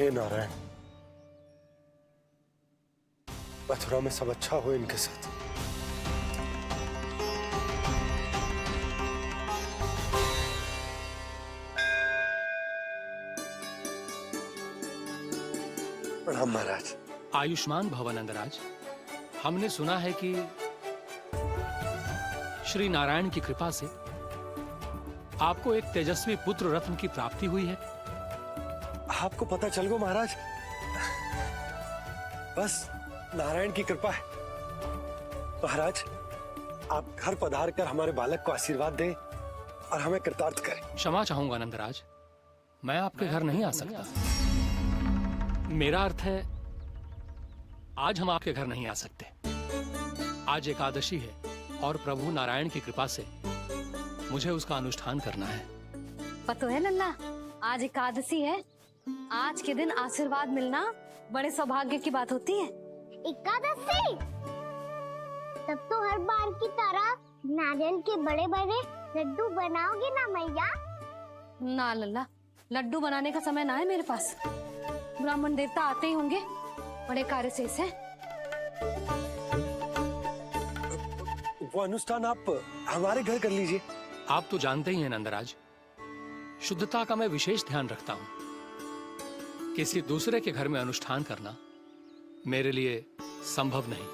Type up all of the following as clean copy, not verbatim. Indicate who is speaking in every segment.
Speaker 1: हे नारायण, मथुरा में सब अच्छा हो इनके साथ। प्रणाम महाराज।
Speaker 2: आयुष्मान भव नंदराज। हमने सुना है कि श्री नारायण की कृपा से आपको एक तेजस्वी पुत्र रत्न की प्राप्ति हुई है।
Speaker 1: आपको पता चल गो महाराज, बस नारायण की कृपा है। महाराज, आप घर पधार कर हमारे बालक को आशीर्वाद दें और हमें कृतार्थ करें।
Speaker 2: क्षमा चाहूंगा नंदराज, मैं आपके घर नहीं आ सकता। मेरा अर्थ है, आज हम आपके घर नहीं आ सकते। आज एकादशी है और प्रभु नारायण की कृपा से मुझे उसका अनुष्ठान करना है।
Speaker 3: पता है लल्ला, आज एकादशी है। आज के दिन आशीर्वाद मिलना बड़े सौभाग्य की बात होती है।
Speaker 4: एकादशी? तब तो हर बार की तरह नारियल के बड़े बड़े लड्डू बनाओगे ना मैया?
Speaker 3: ना लल्ला, लड्डू बनाने का समय ना है मेरे पास। ब्राह्मण देवता आते ही होंगे, बड़े कार्य शेष है।
Speaker 1: वो अनुष्ठान आप हमारे घर कर लीजिए।
Speaker 2: आप तो जानते ही हैं नंदराज, शुद्धता का मैं विशेष ध्यान रखता हूं। किसी दूसरे के घर में अनुष्ठान करना मेरे लिए संभव नहीं।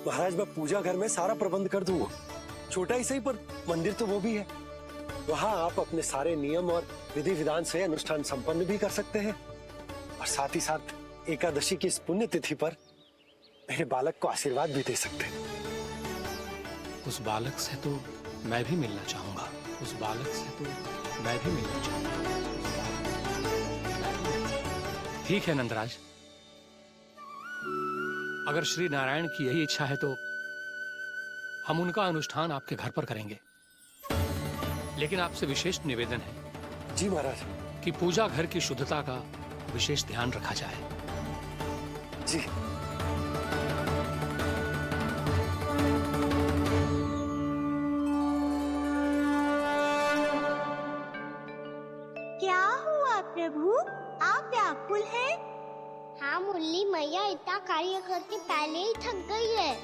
Speaker 1: महाराज, मैं पूजा घर में सारा प्रबंध कर दूंगा। छोटा ही सही, पर मंदिर तो वो भी है। वहां आप अपने सारे नियम और विधि विधान से अनुष्ठान संपन्न भी कर सकते हैं और साथ ही साथ एकादशी की इस पुण्य तिथि पर मेरे बालक को आशीर्वाद भी दे सकते हैं।
Speaker 2: उस बालक से तो मैं भी मिलना चाहूंगा। उस बालक से तो मैं भी मिलना चाहूंगा। ठीक है नंदराज, अगर श्री नारायण की यही इच्छा है तो हम उनका अनुष्ठान आपके घर पर करेंगे। लेकिन आपसे विशेष निवेदन है।
Speaker 1: जी महाराज।
Speaker 2: कि पूजा घर की शुद्धता का विशेष ध्यान रखा जाए।
Speaker 1: जी।
Speaker 4: क्या हुआ प्रभु, आप व्याकुल हैं? हाँ मुरली मैया इतना कार्य करके पहले ही थक गई है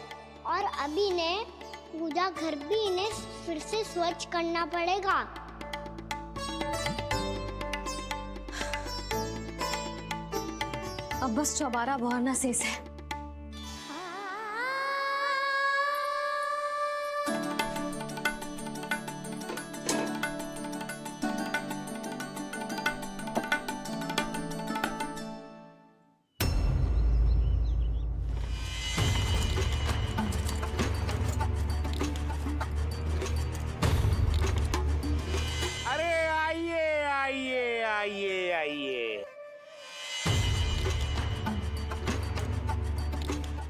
Speaker 4: और अभी ने पूजा घर भी इन्हें फिर से स्वच्छ करना पड़ेगा।
Speaker 3: अब बस चौबारा बहाना शेष है।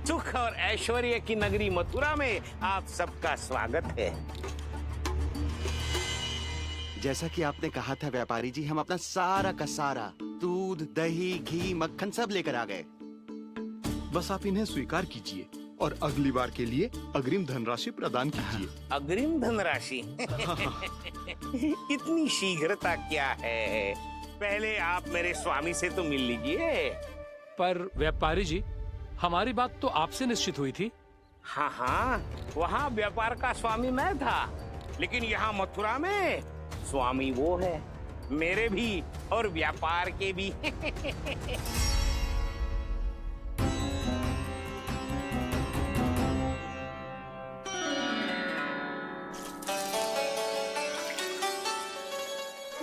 Speaker 5: सुख और ऐश्वर्य की नगरी मथुरा में आप सबका स्वागत है।
Speaker 6: जैसा कि आपने कहा था व्यापारी जी, हम अपना सारा का सारा दूध, दही, घी, मक्खन सब लेकर आ गए।
Speaker 7: बस आप इन्हें स्वीकार कीजिए और अगली बार के लिए अग्रिम धनराशि प्रदान कीजिए।
Speaker 5: अग्रिम धनराशि? इतनी शीघ्रता क्या है? पहले आप मेरे स्वामी से तो मिल लीजिए।
Speaker 2: पर व्यापारी जी, हमारी बात तो आपसे निश्चित हुई थी।
Speaker 5: हाँ हाँ, वहाँ व्यापार का स्वामी मैं था, लेकिन यहाँ मथुरा में स्वामी वो है, मेरे भी और व्यापार के भी।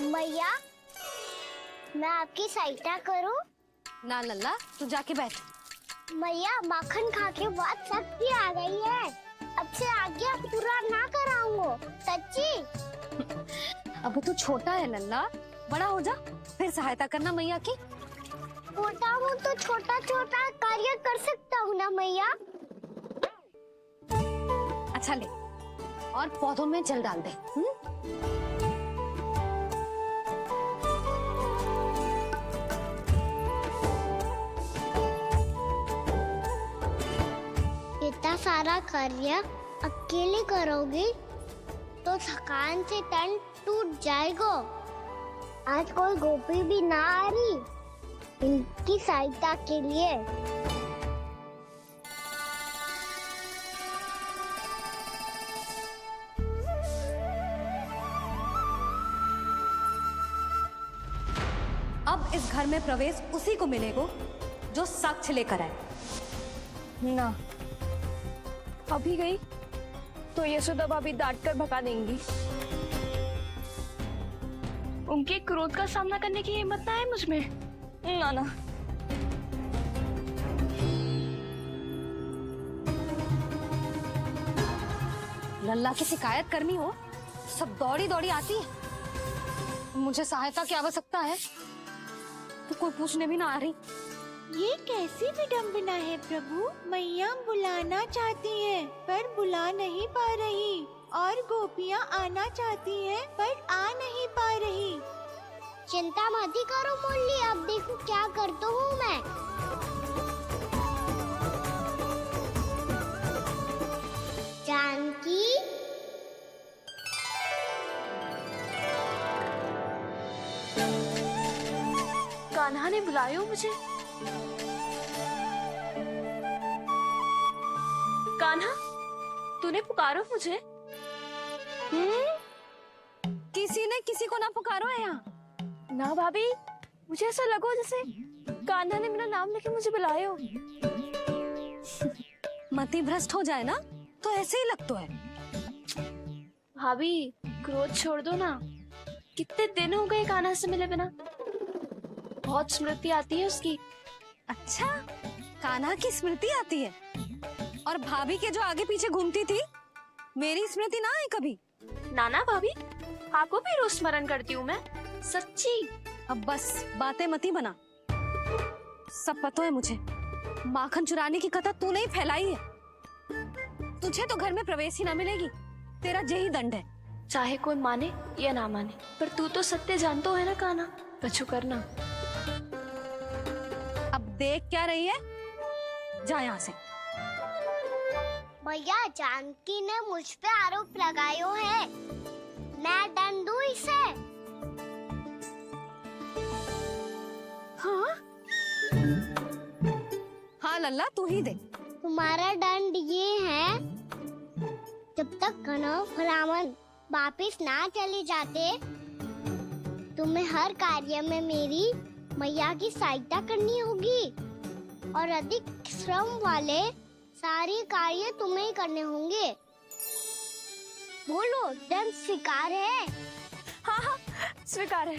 Speaker 4: मैया, मैं आपकी सहायता करूं?
Speaker 3: ना लल्ला, तू जाके बैठ।
Speaker 4: मैया, माखन खा के बहुत शक्ति आ गई है। अब से आगे पूरा ना कराऊंगा, सच्ची।
Speaker 3: अब तू छोटा है लल्ला, बड़ा हो जा फिर सहायता करना मैया की।
Speaker 4: छोटा हूँ तो छोटा छोटा कार्य कर सकता हूँ ना मैया।
Speaker 3: अच्छा ले, और पौधों में जल डाल दे।
Speaker 4: इतना सारा कार्य अकेले करोगे तो थकान से तन टूट जाएगा। आज कोई गोपी भी ना आ रही, इनकी सहायता के लिए।
Speaker 3: अब इस घर में प्रवेश उसी को मिलेगा जो साक्ष्य लेकर आए।
Speaker 8: ना, अभी गई तो यशोदा भाभी डांट कर भगा देंगी। उनके क्रोध का सामना करने की हिम्मत ना है मुझ में। ना ना,
Speaker 3: लल्ला की शिकायत करनी हो सब दौड़ी दौड़ी आती है। मुझे सहायता की आवश्यकता है तो कोई पूछने भी ना आ रही।
Speaker 9: ये कैसी विडंबना है प्रभु। मैया बुलाना चाहती हैं पर बुला नहीं पा रही, और गोपियाँ आना चाहती हैं पर आ नहीं पा रही।
Speaker 4: चिंता मत ही करो मुरली, अब देखो क्या करता हूँ मैं। जानकी,
Speaker 8: कान्हा ने बुलायो मुझे। कान्हा, तूने पुकारो मुझे।
Speaker 3: किसी ने किसी को ना पुकारो है यहाँ।
Speaker 8: ना भाभी, मुझे ऐसा लगो जैसे कान्हा ने मेरा नाम लेके मुझे बुलायो।
Speaker 3: मति भ्रष्ट हो जाए ना तो ऐसे ही लगता है।
Speaker 8: भाभी, क्रोध छोड़ दो ना। कितने दिन हो गए कान्हा से मिले बिना। बहुत स्मृति आती है उसकी।
Speaker 3: अच्छा, कान्हा की स्मृति आती है और भाभी के जो आगे पीछे घूमती थी मेरी स्मृति ना आई कभी।
Speaker 8: नाना भाभी, आपको भी रोज स्मरण करती हूँ मैं, सच्ची।
Speaker 3: अब बस बातें मती बना। सब पता है मुझे। माखन चुराने की कथा तूने ही फैलाई है। तुझे तो घर में प्रवेश ही ना मिलेगी। तेरा यही दंड है।
Speaker 8: चाहे कोई माने या ना माने, पर तू तो सत्य जानतो है ना कान्हा। कछु करना।
Speaker 3: अब देख क्या रही है, जा यहाँ से।
Speaker 4: भैया जानकी ने मुझ पे आरोप लगायो है, मैं दंड दूं इसे।
Speaker 3: हाँ हाँ लल्ला, तू ही दे।
Speaker 4: तुम्हारा दंड ये है, जब तक कनव ब्राह्मण वापिस ना चले जाते तुम्हें हर कार्य में मेरी मैया की सहायता करनी होगी, और अधिक श्रम वाले सारे कार्य तुम्हें ही करने होंगे। बोलो, दंड स्वीकार है?
Speaker 8: हाँ हाँ, स्वीकार है।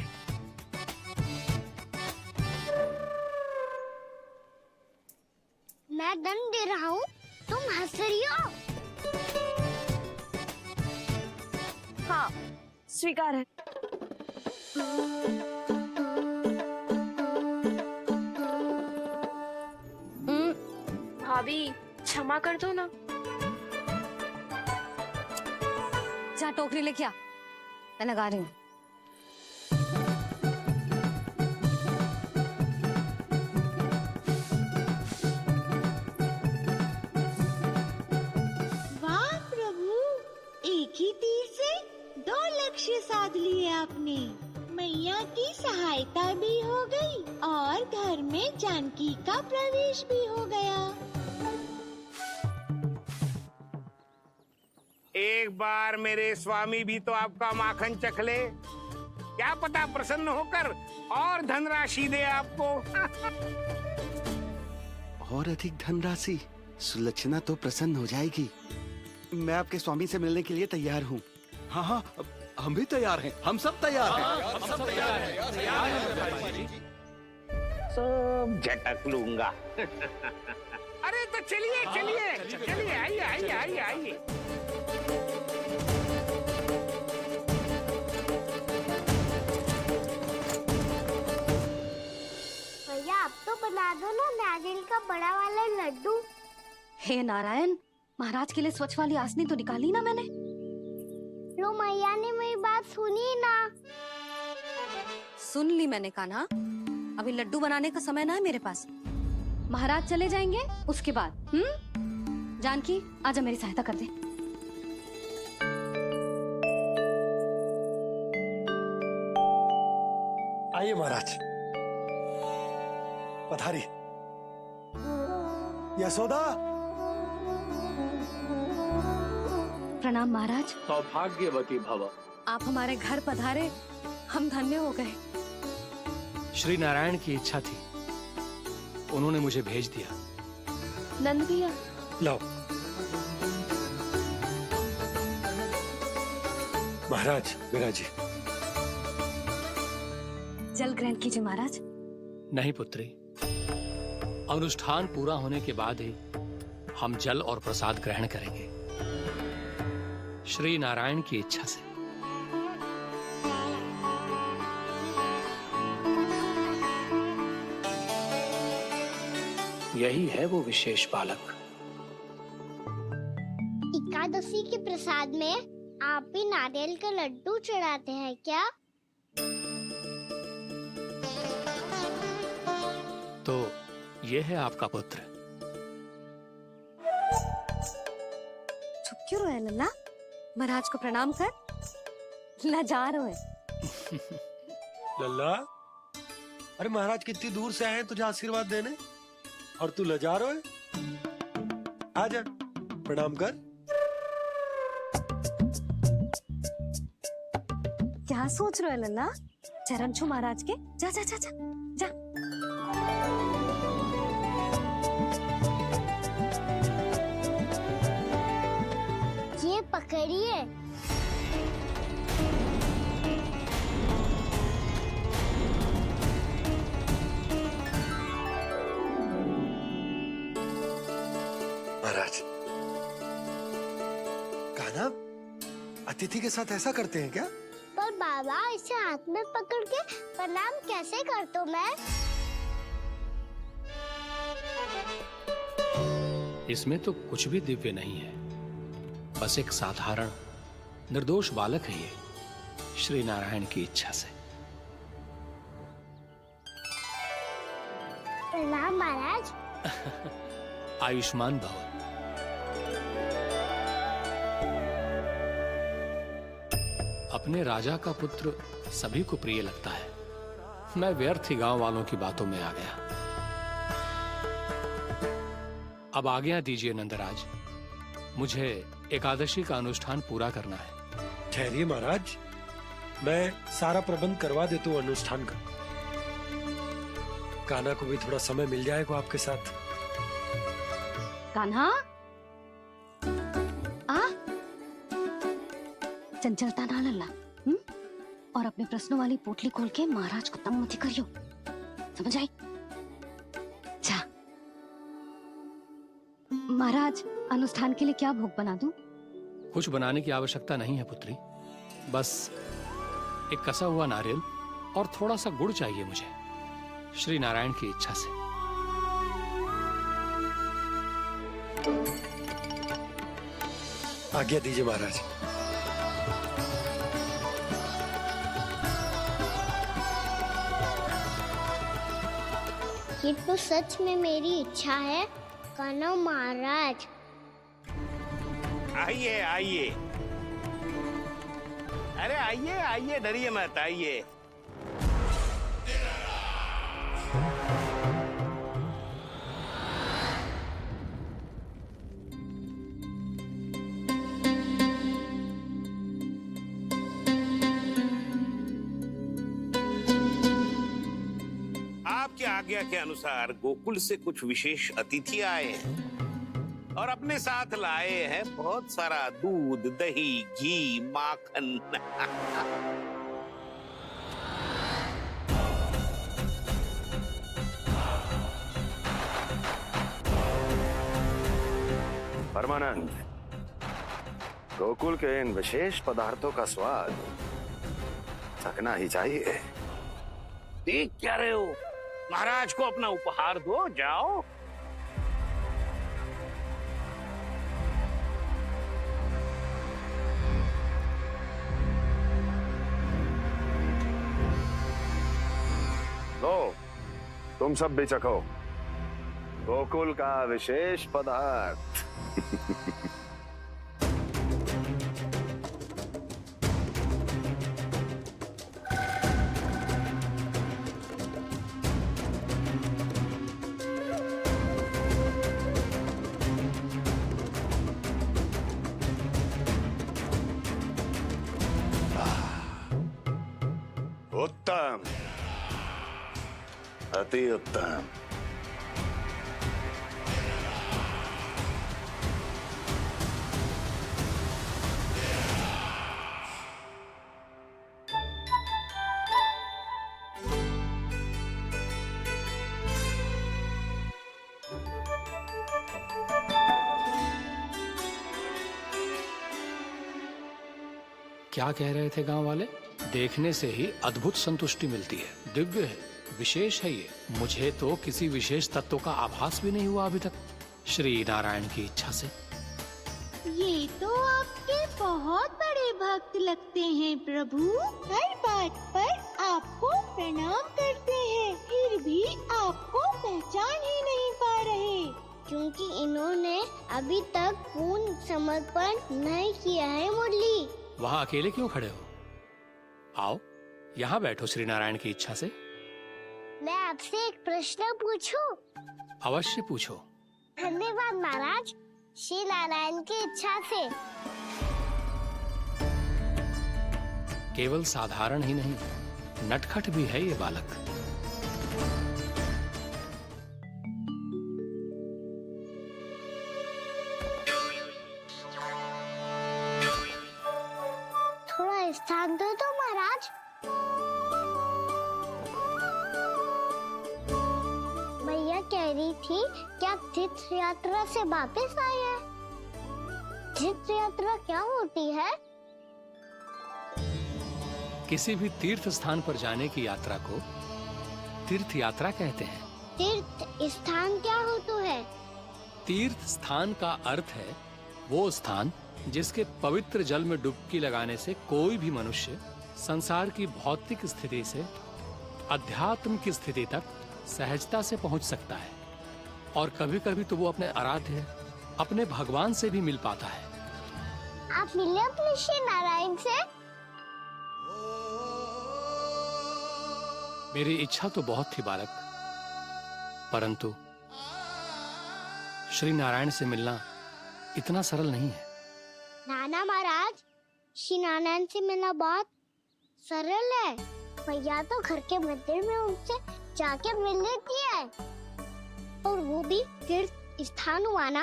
Speaker 4: मैं दंड दे रहा हूँ, तुम हंस रही हो।
Speaker 8: हाँ, स्वीकार है। भाभी, क्षमा कर दो ना।
Speaker 3: जा टोकरी लेके आ, मैं लगा रही हूँ।
Speaker 9: वाह प्रभु, एक ही तीर से 2 लक्ष्य साध लिए आपने। मैया की सहायता भी हो गई और घर में जानकी का प्रवेश भी हो गया।
Speaker 5: एक बार मेरे स्वामी भी तो आपका माखन चख ले, क्या पता प्रसन्न होकर और धनराशि दे आपको।
Speaker 6: और अधिक धनराशि, सुलक्षणा तो प्रसन्न हो जाएगी। मैं आपके स्वामी से मिलने के लिए तैयार हूँ।
Speaker 7: हाँ हाँ, हम भी तैयार हैं। हम सब तैयार हैं।
Speaker 5: सब झटक लूंगा। अरे तो चलिए चलिए चलिए, आइए आइए आइए आइए।
Speaker 4: भैया आप तो बना दो ना नारियल का बड़ा वाला लड्डू।
Speaker 3: हे नारायण, महाराज के लिए स्वच्छ वाली आसनी तो निकाली ना मैंने।
Speaker 4: लो मैया ने मेरी बात सुनी ना।
Speaker 3: सुन ली मैंने कान्हा, अभी लड्डू बनाने का समय ना है मेरे पास। महाराज चले जाएंगे उसके बाद। जानकी, आजा मेरी सहायता कर दे।
Speaker 1: आइए महाराज। पधारी। यशोदा।
Speaker 3: प्रणाम महाराज।
Speaker 2: सौभाग्यवती भव।
Speaker 3: आप हमारे घर पधारे, हम धन्य हो गए।
Speaker 2: श्री नारायण की इच्छा थी, उन्होंने मुझे भेज दिया।
Speaker 8: नंद भैया,
Speaker 1: लाओ। महाराज विराजी।
Speaker 3: जल ग्रहण कीजिए महाराज।
Speaker 2: नहीं पुत्री, अनुष्ठान पूरा होने के बाद ही हम जल और प्रसाद ग्रहण करेंगे, श्री नारायण की इच्छा से। यही है वो विशेष बालक।
Speaker 4: एकादशी के प्रसाद में आप भी नारियल के लड्डू चढ़ाते हैं क्या?
Speaker 2: तो ये है आपका पुत्र।
Speaker 3: चुप क्यों रोए लल्ला? महाराज को प्रणाम कर। लजा रोए।
Speaker 1: लल्ला, अरे महाराज कितनी दूर से आए हैं तुझे आशीर्वाद देने, और तू लजा रहा है? आजा, प्रणाम कर।
Speaker 3: क्या सोच रहे हो लल्ला? चरण छू महाराज के। जा जा जा जा जा।
Speaker 4: ये पकड़िए।
Speaker 1: महाराज, कान्हा अतिथि के साथ ऐसा करते हैं क्या?
Speaker 4: पर बाबा, इसे हाथ में पकड़ के प्रणाम कैसे करता हूँ मैं?
Speaker 2: इसमें तो कुछ भी दिव्य नहीं है, बस एक साधारण निर्दोष बालक है ये, श्री नारायण की इच्छा से।
Speaker 4: प्रणाम महाराज।
Speaker 2: आयुष्मान भव। अपने राजा का पुत्र सभी को प्रिय लगता है। मैं व्यर्थ ही गांव वालों की बातों में आ गया। अब आज्ञा दीजिए नंदराज, मुझे एकादशी का अनुष्ठान पूरा करना है।
Speaker 1: ठहरिए महाराज, मैं सारा प्रबंध करवा देता हूँ अनुष्ठान का। कान्हा को भी थोड़ा समय मिल जाएगा आपके साथ।
Speaker 3: कान्हा, आ चंचलता ना लल्ला। और अपने प्रश्नों वाली पोटली खोल के महाराज को तंग मत करियो, समझ आई? जा। महाराज, अनुष्ठान के लिए क्या भोग बना दूं?
Speaker 2: कुछ बनाने की आवश्यकता नहीं है पुत्री, बस एक कसा हुआ नारियल और थोड़ा सा गुड़ चाहिए मुझे, श्री नारायण की इच्छा से।
Speaker 1: आज्ञा दीजिए महाराज।
Speaker 4: ये तो सच में मेरी इच्छा है। कान्हा महाराज,
Speaker 5: आइए आइए। अरे आइए आइए, डरिए मत, आइए। आपकी आज्ञा के अनुसार गोकुल से कुछ विशेष अतिथि आए हैं और अपने साथ लाए हैं बहुत सारा दूध, दही, घी, माखन।
Speaker 10: परमानंद, गोकुल के इन विशेष पदार्थों का स्वाद चखना ही चाहिए।
Speaker 5: देख क्या रहे हो? महाराज को अपना उपहार दो, जाओ।
Speaker 10: लो, तुम सब भी चखो गोकुल का विशेष पदार्थ। अति उत्तम।
Speaker 2: क्या कह रहे थे गांव वाले? देखने से ही अद्भुत संतुष्टि मिलती है, दिव्य है, विशेष है ये। मुझे तो किसी विशेष तत्व का आभास भी नहीं हुआ अभी तक, श्री नारायण की इच्छा से।
Speaker 9: ये तो आपके बहुत बड़े भक्त लगते हैं प्रभु। हर बात पर आपको प्रणाम करते हैं, फिर भी आपको पहचान ही नहीं पा रहे।
Speaker 4: क्योंकि इन्होंने अभी तक पूर्ण समर्पण नहीं किया है मुरली।
Speaker 2: वहाँ अकेले क्यों खड़े हो? आओ यहाँ बैठो श्री नारायण की इच्छा से।
Speaker 4: मैं आपसे एक प्रश्न पूछूं?
Speaker 2: अवश्य पूछो।
Speaker 4: धन्यवाद महाराज। श्री नारायण की इच्छा से।
Speaker 2: केवल साधारण ही नहीं, नटखट भी है ये बालक।
Speaker 4: थोड़ा स्थान दो तो महाराज। भैया कह रही थी कि आप तीर्थ यात्रा से वापस आए हैं। तीर्थ यात्रा क्या होती है?
Speaker 2: किसी भी तीर्थ स्थान पर जाने की यात्रा को तीर्थ यात्रा कहते हैं।
Speaker 4: तीर्थ स्थान क्या होता है?
Speaker 2: तीर्थ स्थान का अर्थ है वो स्थान जिसके पवित्र जल में डुबकी लगाने से कोई भी मनुष्य संसार की भौतिक स्थिति से अध्यात्म की स्थिति तक सहजता से पहुंच सकता है, और कभी कभी तो वो अपने आराध्य, अपने भगवान से भी मिल पाता है।
Speaker 4: आप मिले अपने श्री नारायण से?
Speaker 2: मेरी इच्छा तो बहुत थी बालक, परंतु श्री नारायण से मिलना इतना सरल नहीं है।
Speaker 4: नाना महाराज, श्री नारायण से मिलना बहुत सरल है। भैया तो घर के मंदिर में उनसे जाके मिल लेती है, और वो भी तीर्थ स्थान हुआ ना।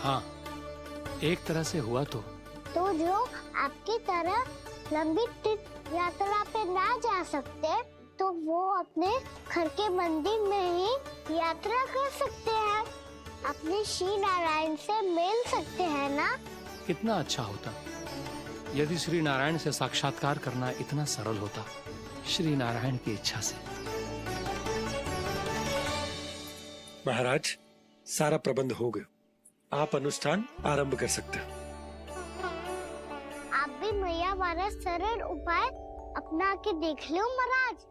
Speaker 2: हाँ, एक तरह से हुआ तो
Speaker 4: जो आपकी तरह लंबी तीर्थ यात्रा पे ना जा सकते, तो वो अपने घर के मंदिर में ही यात्रा कर सकते हैं, अपने श्री नारायण से मिल सकते हैं ना।
Speaker 2: कितना अच्छा होता यदि श्री नारायण से साक्षात्कार करना इतना सरल होता, श्री नारायण की इच्छा से।
Speaker 1: महाराज, सारा प्रबंध हो गया, आप अनुष्ठान आरंभ कर सकते हैं।
Speaker 4: आप भी मैया वाला सरल उपाय अपना के देख लो महाराज।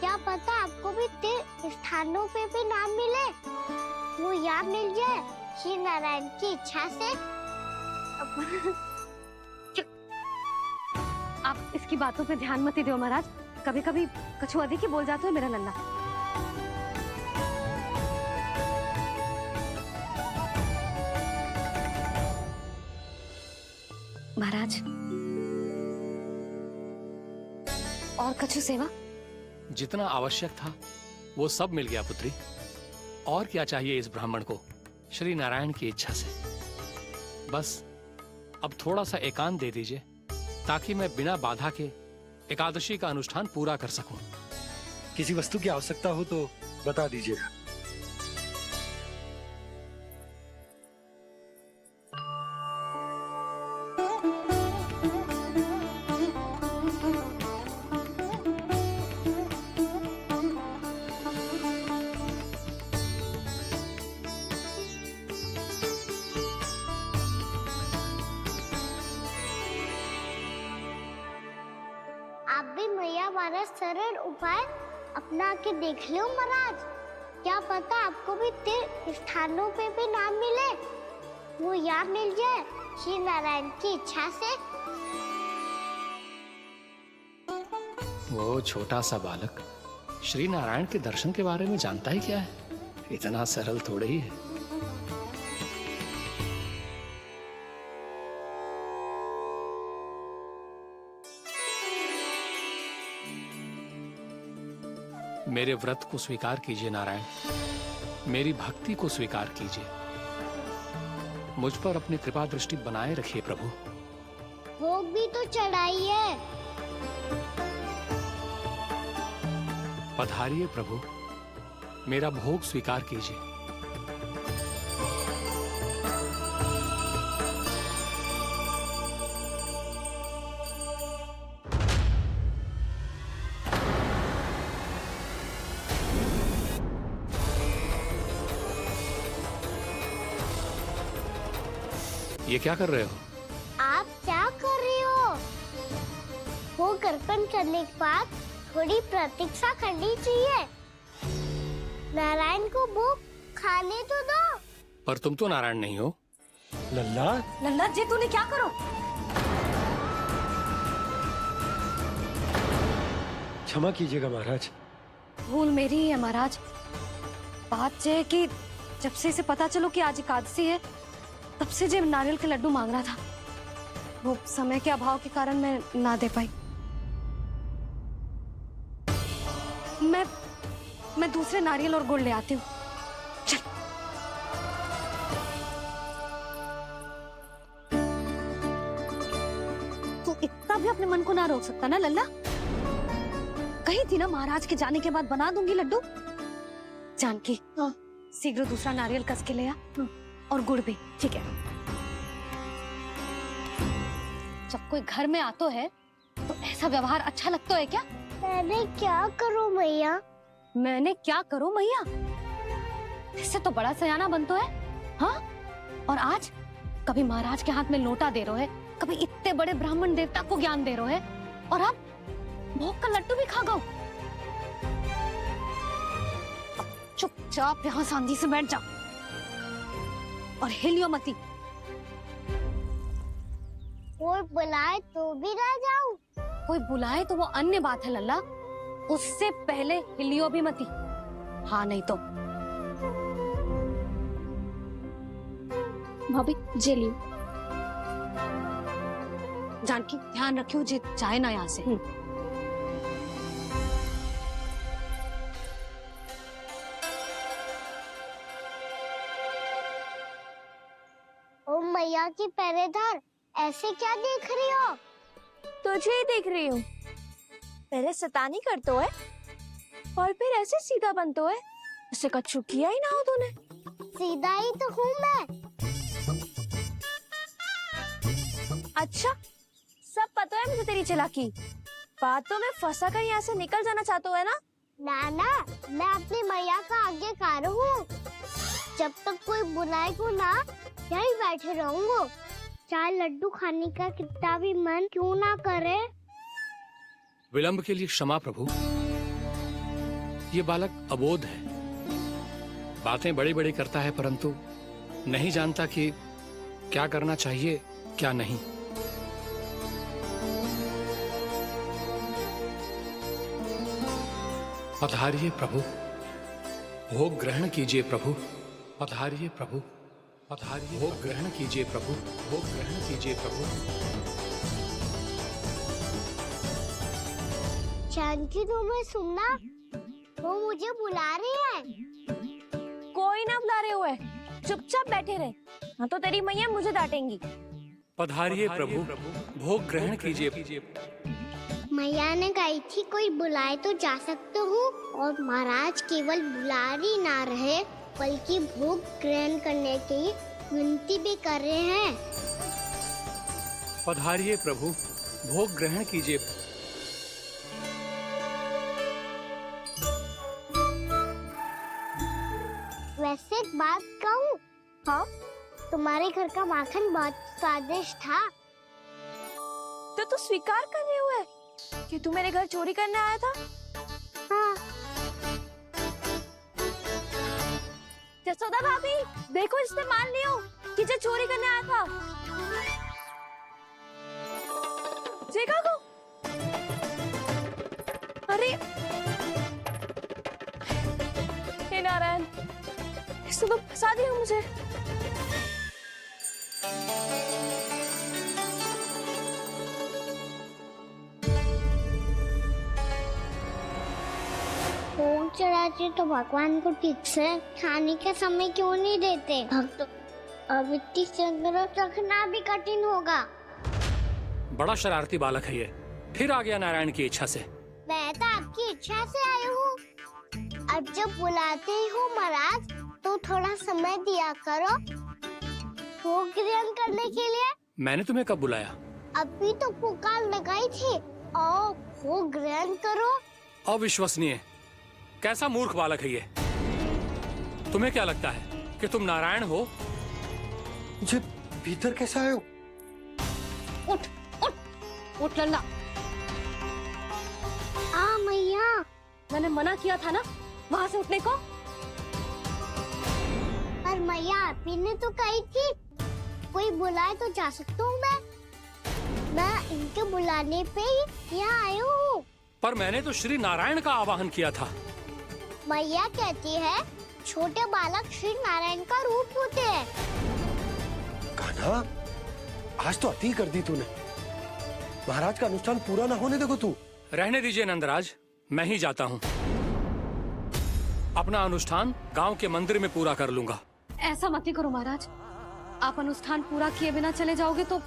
Speaker 4: क्या पता आपको भी तीर्थ स्थानों पे भी नाम मिले, वो याद मिल जाए श्री नारायण की इच्छा से।
Speaker 3: आप इसकी बातों पे ध्यान मत दो महाराज, कभी कभी कछु अधिक ही बोल जाते हो मेरा लल्ला। महाराज, और कछु सेवा?
Speaker 2: जितना आवश्यक था वो सब मिल गया पुत्री। और क्या चाहिए इस ब्राह्मण को श्री नारायण की इच्छा से? बस अब थोड़ा सा एकांत दे दीजिए, ताकि मैं बिना बाधा के एकादशी का अनुष्ठान पूरा कर सकूं।
Speaker 1: किसी वस्तु की आवश्यकता हो तो बता दीजिएगा।
Speaker 4: आप भी मैया वाला सरल उपाय अपना के देख लो महाराज। क्या पता आपको भी तीर्थ स्थानों पे भी नाम मिले, वो याद मिल जाए श्री नारायण की इच्छा से।
Speaker 2: वो छोटा सा बालक श्री नारायण के दर्शन के बारे में जानता ही क्या है? इतना सरल थोड़े ही है। मेरे व्रत को स्वीकार कीजिए नारायण, मेरी भक्ति को स्वीकार कीजिए। मुझ पर अपनी कृपा दृष्टि बनाए रखिए प्रभु।
Speaker 4: भोग भी तो चढ़ाइए।
Speaker 2: पधारिए प्रभु, मेरा भोग स्वीकार कीजिए। ये क्या कर रहे हो?
Speaker 4: आप क्या कर रहे हो? भोग अर्पण करने के बाद थोड़ी प्रतीक्षा करनी चाहिए। नारायण को भोग खाने तो दो।
Speaker 2: पर तुम तो नारायण नहीं हो।
Speaker 1: लल्ला,
Speaker 3: लल्ला जी तूने क्या करो?
Speaker 1: क्षमा कीजिएगा महाराज।
Speaker 3: भूल मेरी ही है महाराज। बात ये है कि जब से इसे पता चलो कि आज एकादशी है, तब से जो नारियल के लड्डू मांग रहा था, वो समय के अभाव के कारण मैं ना दे पाई। मैं दूसरे नारियल और गुड़ ले आती हूँ। चल। तू इतना भी अपने मन को ना रोक सकता ना लल्ला? कही थी ना महाराज के जाने के बाद बना दूंगी लड्डू। जानकी, शीघ्र दूसरा नारियल कस के ले आ, और गुड़ भी। ठीक है। जब कोई घर में आतो है तो ऐसा व्यवहार अच्छा लगता है क्या?
Speaker 4: मैंने क्या करूं मैया?
Speaker 3: मैंने क्या करूं मैया? इससे तो बड़ा सयाना बनतो है। हाँ? और आज कभी महाराज के हाथ में लोटा दे रहे है, कभी इतने बड़े ब्राह्मण देवता को ज्ञान दे रहे है, और अब भोग का लड्डू भी खा गो। चुपचाप यहाँ सांधी से बैठ जा और हिलियो मती।
Speaker 4: कोई बुलाए तो भी ना जाऊं?
Speaker 3: कोई बुलाए तो वो अन्य बात है लल्ला, उससे पहले हिलियो भी मती। हाँ नहीं तो।
Speaker 8: भाभी जे लियो।
Speaker 3: जानकी ध्यान रखियो जे जाए ना यहाँ से।
Speaker 4: ओ मैया की पहरेदार, ऐसे क्या देख रही हो?
Speaker 8: तुझे ही देख रही हूँ। पहले शैतानी करतो है और फिर ऐसे सीधा बनतो है, ऐसे कछु किया ही ना हो तूने।
Speaker 4: सीधा ही तो हूँ मैं।
Speaker 8: अच्छा, सब पता है मुझे तेरी चालाकी। बातों में फंसा कर यहाँ से निकल जाना चाहते है ना?
Speaker 4: नाना, मैं अपनी मैया का आज्ञाकार हूँ। जब तक कोई बुलाए को ना, यहीं बैठे रहूंगा। चाहे लड्डू खाने का कितना भी मन क्यों ना करे।
Speaker 2: विलंब के लिए क्षमा प्रभु। ये बालक अबोध है, बातें बड़ी बड़ी करता है, परंतु नहीं जानता कि क्या करना चाहिए क्या नहीं। पधारिए प्रभु, भोग ग्रहण कीजिए प्रभु। पधारिए प्रभु, पधारिए। भोग ग्रहण कीजिए प्रभु, भोग ग्रहण कीजिए प्रभु।
Speaker 4: जानकी, तुम्हें सुनना, वो मुझे बुला रहे हैं।
Speaker 8: कोई ना बुला रहे हुए, चुपचाप बैठे रहे, हाँ तो तेरी मैया मुझे डांटेंगी।
Speaker 2: पधारिए प्रभु, भोग ग्रहण कीजिए।
Speaker 4: मैया ने कही थी कोई बुलाए तो जा सकते हूँ, और महाराज केवल बुला ही ना रहे बल्कि भोग ग्रहण करने की विनती भी कर रहे हैं।
Speaker 2: पधारिए प्रभु, भोग ग्रहण कीजिए।
Speaker 4: वैसे एक बात कहूँ? हाँ? तुम्हारे घर का माखन बहुत स्वादिष्ट था।
Speaker 8: तो तू स्वीकार कर रहे हुए कि तू मेरे घर चोरी करने आया था?
Speaker 4: हाँ।
Speaker 8: जसोदा भाभी, देखो इसने मान लियो कि जो चोरी करने आया था। देखा को? अरे हे नारायण, इसने तो फंसा दिया मुझे।
Speaker 4: ओम बच्चे तो भगवान को ठीक से खाने का समय क्यों नहीं देते? भक्त अब इतनी संग्रह रखना भी कठिन होगा।
Speaker 2: बड़ा शरारती बालक है ये, फिर आ गया नारायण की इच्छा से।
Speaker 4: मैं तो आपकी इच्छा से आई हूँ। अब जब बुलाते ही हो महाराज तो थोड़ा समय दिया करो भोग ग्रहण करने के लिए।
Speaker 2: मैंने तुम्हें कब बुलाया?
Speaker 4: अभी तो पुकार लगाई थी और भोग ग्रहण करो।
Speaker 2: अविश्वसनीय, कैसा मूर्ख बालक है ये। तुम्हें क्या लगता है कि तुम नारायण हो?
Speaker 1: मुझे भीतर कैसे आए हो?
Speaker 3: उठ उठ उठ लल्ला।
Speaker 4: मैया,
Speaker 3: मैंने मना किया था ना वहाँ से उठने को।
Speaker 4: पर मैया आप ही ने तो कही थी कोई बुलाए तो जा सकता हूँ मैं इनके बुलाने पे ही यहाँ आई हूँ।
Speaker 2: पर मैंने तो श्री नारायण का आवाहन किया था।
Speaker 4: मैया कहती है छोटे बालक श्री नारायण का रूप होते हैं।
Speaker 1: कान्हा, आज तो अति कर दी तूने। महाराज का अनुष्ठान पूरा ना होने देखो तू।
Speaker 2: रहने दीजिए नंदराज, मैं ही जाता हूँ। अपना अनुष्ठान गांव के मंदिर में पूरा कर लूंगा।
Speaker 3: ऐसा मत ही करो महाराज, आप अनुष्ठान पूरा किए बिना चले जाओगे तो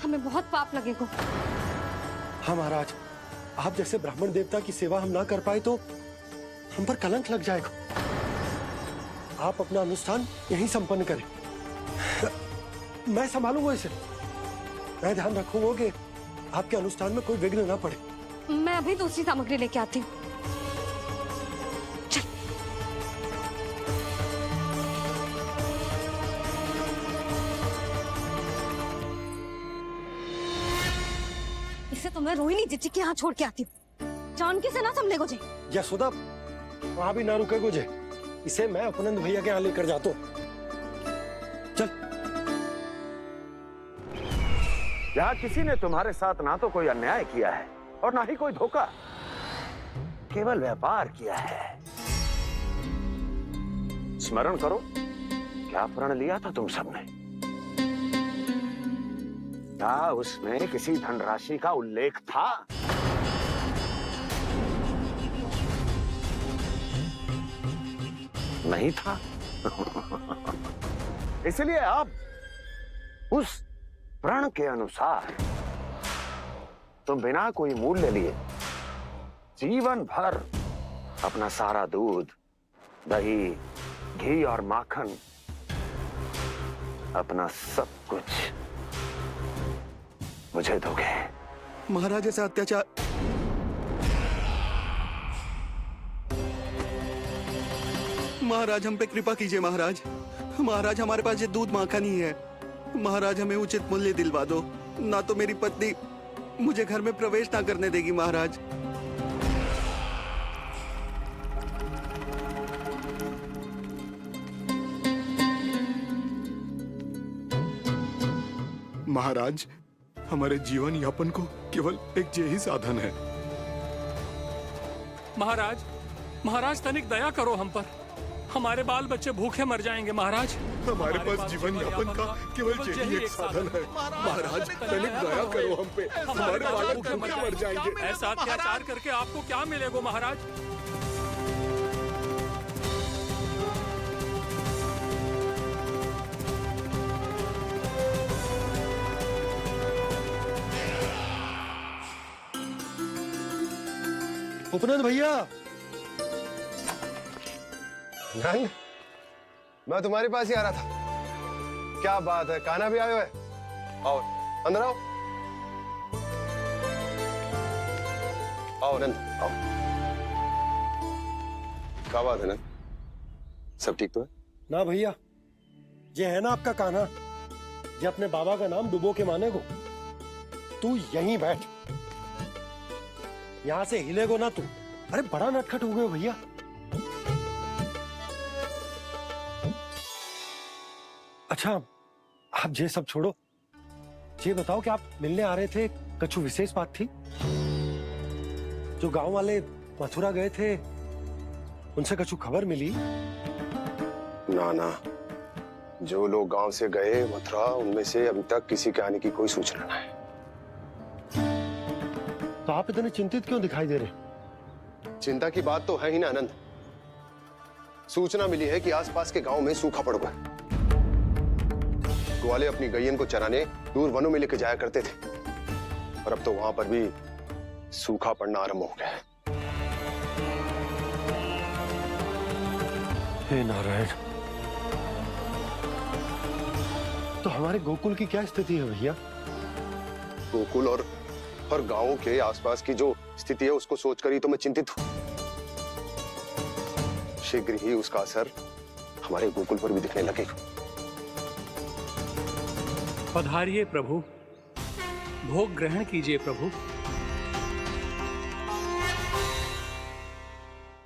Speaker 3: हमें बहुत पाप लगेगा।
Speaker 1: हाँ महाराज, आप जैसे ब्राह्मण देवता की सेवा हम ना कर पाए तो हम पर कलंक लग जाएगा। आप अपना अनुष्ठान यहीं संपन्न करें, मैं संभालूंगा इसे। मैं ध्यान रखूंगा कि आपके अनुष्ठान में कोई विघ्न ना पड़े।
Speaker 3: मैं अभी दूसरी सामग्री लेके आती हूँ। इसे तो मैं रोहिणी जीजी के यहाँ छोड़ के आती हूँ। जानकी से ना संभले गुजे।
Speaker 1: यशोदा, वहां भी ना रुके गुजे। इसे मैं अपनंद भैया के यहाँ लेकर जाता हूँ। चल।
Speaker 10: यहाँ किसी ने तुम्हारे साथ ना तो कोई अन्याय किया है और ना ही कोई धोखा, केवल व्यापार किया है। स्मरण करो, क्या प्रण लिया था तुम सबने? क्या उसमें किसी धनराशि का उल्लेख था? नहीं था। इसलिए अब उस प्रण के अनुसार तुम बिना कोई मूल्य लिए जीवन भर अपना सारा दूध, दही, घी और माखन, अपना सब कुछ मुझे दोगे।
Speaker 6: महाराज ऐसा अत्याचार। महाराज हम पे कृपा कीजिए। महाराज, महाराज हमारे पास ये दूध माखन ही है। महाराज हमें उचित मूल्य दिलवा दो, ना तो मेरी पत्नी मुझे घर में प्रवेश ना करने देगी। महाराज
Speaker 7: महाराज, हमारे जीवन यापन को केवल एक यही साधन है।
Speaker 2: महाराज, महाराज तनिक दया करो हम पर। हमारे बाल बच्चे भूखे मर जाएंगे महाराज।
Speaker 7: हमारे पास जीवन यापन का केवल यही एक साधन है। महाराज तनिक दया करो हम पे, हमारे बालक भूखे मर जाएंगे।
Speaker 2: ऐसा अत्याचार करके आपको क्या मिलेगा महाराज?
Speaker 1: उपनंद भैया।
Speaker 11: नंद, मैं तुम्हारे पास ही आ रहा था। क्या बात है, कान्हा भी आए हुए? आओ अंदर आओ। आओ नंद आओ। क्या बात है नंद, सब ठीक तो है?
Speaker 1: ना भैया, ये है ना आपका कान्हा, ये अपने बाबा का नाम डुबो के माने को। तू यहीं बैठ, यहां से हिलेगो ना तू। अरे बड़ा नटखट हो गए भैया। अच्छा, आप ये सब छोड़ो, ये बताओ कि आप मिलने आ रहे थे, कछु विशेष बात थी? जो गांव वाले मथुरा गए थे, उनसे कछु खबर मिली?
Speaker 11: ना ना, जो लोग गांव से गए मथुरा, उनमें से अभी तक किसी के आने की कोई सूचना नहीं है।
Speaker 1: तो आप इतने चिंतित क्यों दिखाई दे रहे?
Speaker 11: चिंता की बात तो है ही ना आनंद। सूचना मिली है कि आसपास के गांव में सूखा पड़ गया। ग्वाले अपनी गैयन को चराने दूर वनों में लेके जाया करते थे, और अब तो वहां पर भी सूखा पड़ना आरंभ हो गया है।
Speaker 1: हे नारायण, तो हमारे गोकुल की क्या स्थिति है भैया?
Speaker 11: गोकुल और गांवों के आसपास की जो स्थिति है उसको सोचकर ही तो मैं चिंतित हूं। शीघ्र ही उसका असर हमारे गोकुल पर भी दिखने लगेगा।
Speaker 2: पधारिए प्रभु, भोग ग्रहण कीजिए प्रभु।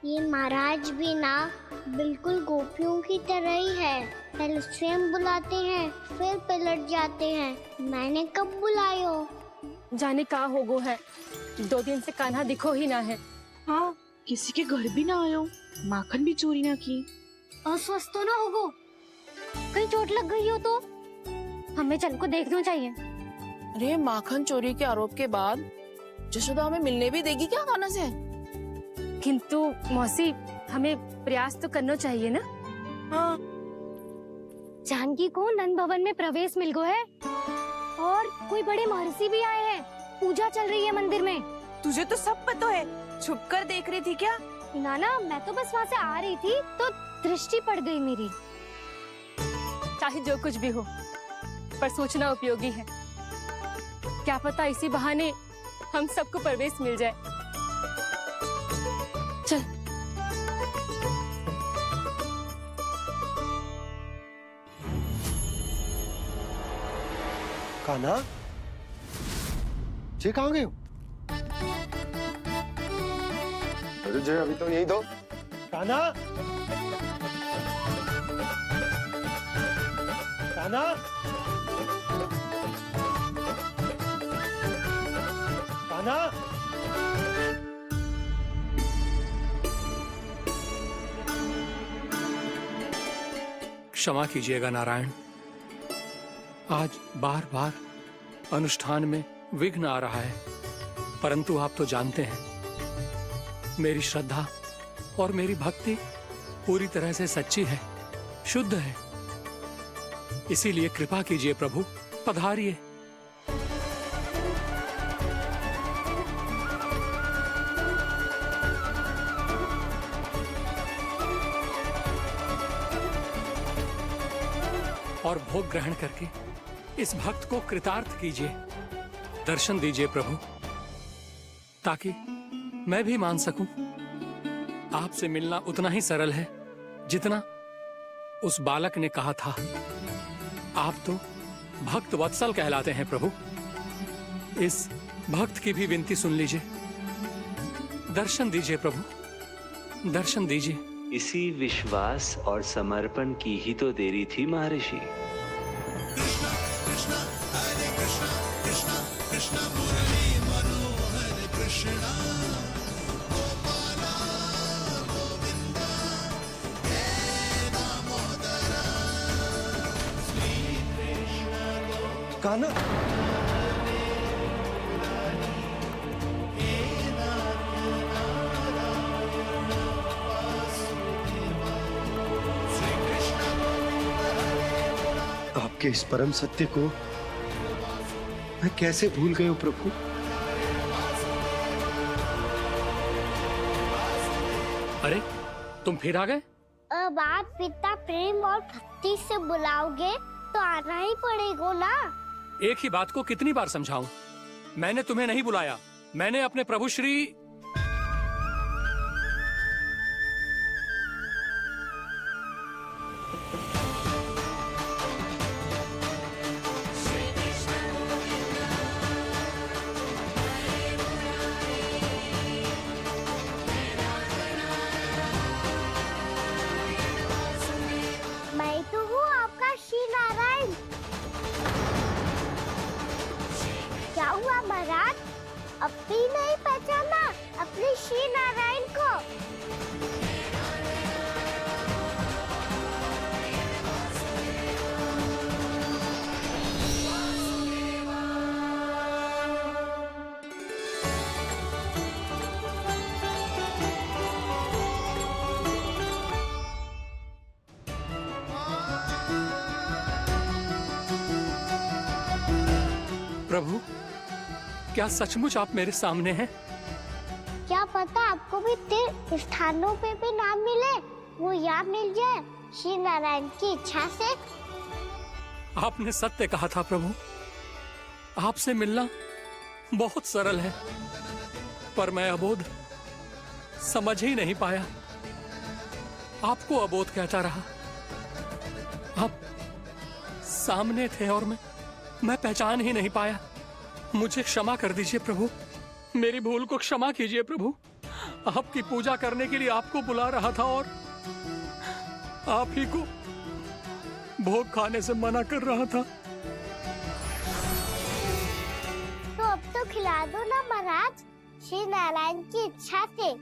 Speaker 4: ये महाराज भी ना बिल्कुल गोपियों की तरह ही है। पहले स्वयं बुलाते हैं, फिर पलट जाते हैं। मैंने कब बुलाए हो?
Speaker 3: जाने का होगो है, 2 दिन से कान्हा दिखो ही ना है।
Speaker 9: हाँ, किसी के घर भी ना आयो, माखन भी चोरी ना की।
Speaker 3: अस्वस्थ तो ना होगो, कहीं चोट लग गई हो तो हमें चल को देखना चाहिए।
Speaker 12: अरे माखन चोरी के आरोप के बाद जशोदा हमें मिलने भी देगी क्या कान्हा से?
Speaker 3: किंतु मौसी, हमें प्रयास तो करना चाहिए ना।
Speaker 12: हाँ,
Speaker 3: जानकी को नंद भवन में प्रवेश मिल गो है और कोई बड़े महर्षि भी आए हैं। पूजा चल रही है मंदिर में।
Speaker 12: तुझे तो सब पता है, छुप कर देख रही थी क्या?
Speaker 3: नाना, मैं तो बस वहाँ से आ रही थी तो दृष्टि पड़ गई मेरी। चाहे जो कुछ भी हो, पर सूचना उपयोगी है। क्या पता इसी बहाने हम सबको प्रवेश मिल जाए। चल।
Speaker 1: कान्हा, जी कहाँ गए हो?
Speaker 11: अरे जय, अभी तो यही दो।
Speaker 1: कान्हा, कान्हा, कान्हा।
Speaker 2: क्षमा कीजिएगा नारायण, आज बार बार अनुष्ठान में विघ्न आ रहा है, परंतु आप तो जानते हैं मेरी श्रद्धा और मेरी भक्ति पूरी तरह से सच्ची है, शुद्ध है। इसीलिए कृपा कीजिए प्रभु, पधारिए। और भोग ग्रहण करके इस भक्त को कृतार्थ कीजिए। दर्शन दीजिए प्रभु, ताकि मैं भी मान सकूं आपसे मिलना उतना ही सरल है जितना उस बालक ने कहा था। आप तो भक्त वत्सल कहलाते हैं प्रभु। इस भक्त की भी विनती सुन लीजिए। दर्शन दीजिए प्रभु, दर्शन दीजिए।
Speaker 13: इसी विश्वास और समर्पण की ही तो देरी थी महर्षि।
Speaker 1: कान्हा, आपके इस परम सत्य को मैं कैसे भूल गया प्रभु?
Speaker 2: अरे, तुम फिर आ गए?
Speaker 4: अब आप पिता प्रेम और भक्ति से बुलाओगे तो आना ही पड़ेगा ना।
Speaker 2: एक ही बात को कितनी बार समझाऊं? मैंने तुम्हें नहीं बुलाया, मैंने अपने प्रभु श्री
Speaker 4: मैं तो हूँ आपका श्री नारायण। क्या हुआ महाराज, अब भी नहीं पहचाना अपने श्री नारायण को?
Speaker 2: प्रभु, क्या सचमुच आप मेरे सामने हैं?
Speaker 4: क्या पता आपको भी तीर्थ स्थानों पे भी नाम मिले, वो यहाँ मिल जाए श्री नारायण की इच्छा से।
Speaker 2: आपने सत्य कहा था प्रभु, आपसे मिलना बहुत सरल है, पर मैं अबोध समझ ही नहीं पाया। आपको अबोध कहता रहा। आप सामने थे और मैं पहचान ही नहीं पाया। मुझे क्षमा कर दीजिए प्रभु, मेरी भूल को क्षमा कीजिए प्रभु। आपकी पूजा करने के लिए आपको बुला रहा था और आप ही को भोग खाने से मना कर रहा था।
Speaker 4: तो अब तो खिला दो ना महाराज, श्री नारायण की इच्छा से।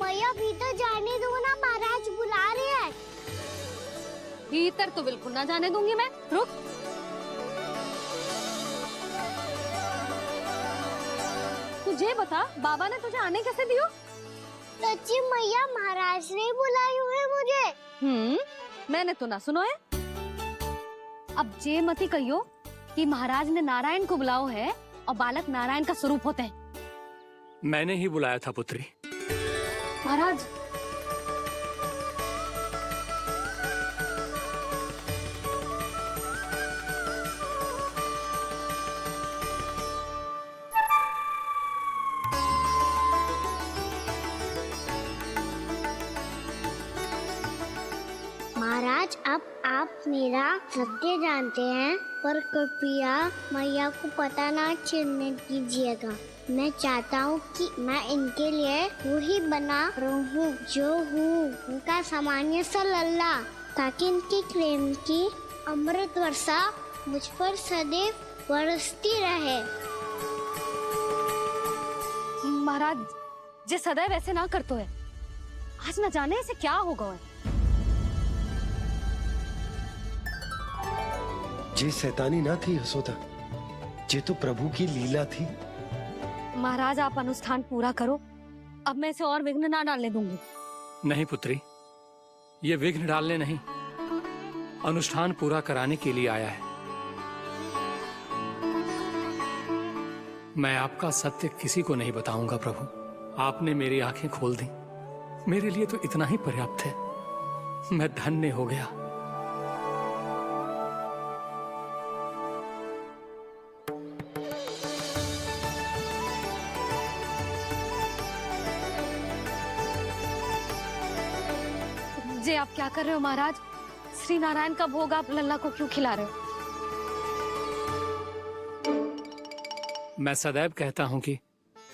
Speaker 4: मैया भीतर जाने दो ना, महाराज बुला रहे हैं।
Speaker 3: भीतर तो बिल्कुल ना जाने दूंगी मैं, रुक। तुझे बता, बाबा ने तुझे आने कैसे दियो?
Speaker 4: सच्ची मैया, महाराज ने बुलाई हुई है मुझे।
Speaker 3: मैंने तो ना सुनो है। अब जे मती कहियो कि महाराज ने नारायण को बुलाओ है और बालक नारायण का स्वरूप होते हैं।
Speaker 2: मैंने ही बुलाया था पुत्री।
Speaker 3: महाराज,
Speaker 4: महाराज अब आप मेरा सत्य जानते हैं, पर कृपया मैया को पता ना चलने दीजिएगा। मैं चाहता हूँ कि मैं इनके लिए वही बना रहूँ जो हूँ, उनका सामान्य सा लल्ला, ताकि इनकी प्रेम की अमृत वर्षा मुझ पर सदैव बरसती रहे।
Speaker 3: महाराज जे सदैव ऐसे ना करतो है, आज न जाने इसे क्या होगा है।
Speaker 1: जे शैतानी ना थी यशोदा, जे तो प्रभु की लीला थी।
Speaker 3: महाराज आप अनुष्ठान पूरा करो, अब मैं इसे और विघ्न ना डालने दूंगी।
Speaker 2: नहीं पुत्री, ये विघ्न डालने नहीं, अनुष्ठान पूरा कराने के लिए आया है। मैं आपका सत्य किसी को नहीं बताऊंगा प्रभु। आपने मेरी आंखें खोल दी, मेरे लिए तो इतना ही पर्याप्त है। मैं धन्य हो गया।
Speaker 3: जे आप क्या कर रहे हो महाराज? श्री नारायण का भोग आप लल्ला को क्यों खिला रहे हो?
Speaker 2: मैं सदैव कहता हूं कि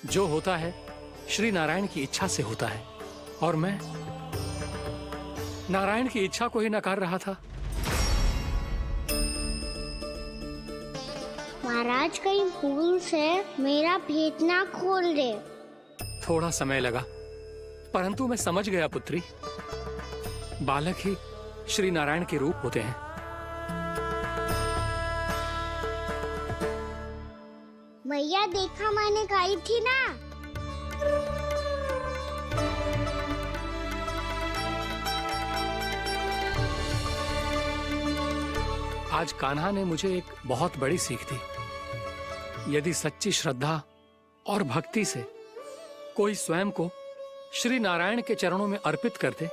Speaker 2: जो होता है श्री नारायण की इच्छा से होता है, और मैं नारायण की इच्छा को ही नकार रहा था।
Speaker 4: महाराज कहीं भूल से मेरा भेद ना खोल दे।
Speaker 2: थोड़ा समय लगा, परंतु मैं समझ गया पुत्री। बालक ही श्री नारायण के रूप होते हैं।
Speaker 4: मैया देखा, मैंने कही थी ना।
Speaker 2: आज कान्हा ने मुझे एक बहुत बड़ी सीख दी। यदि सच्ची श्रद्धा और भक्ति से कोई स्वयं को श्री नारायण के चरणों में अर्पित कर दे,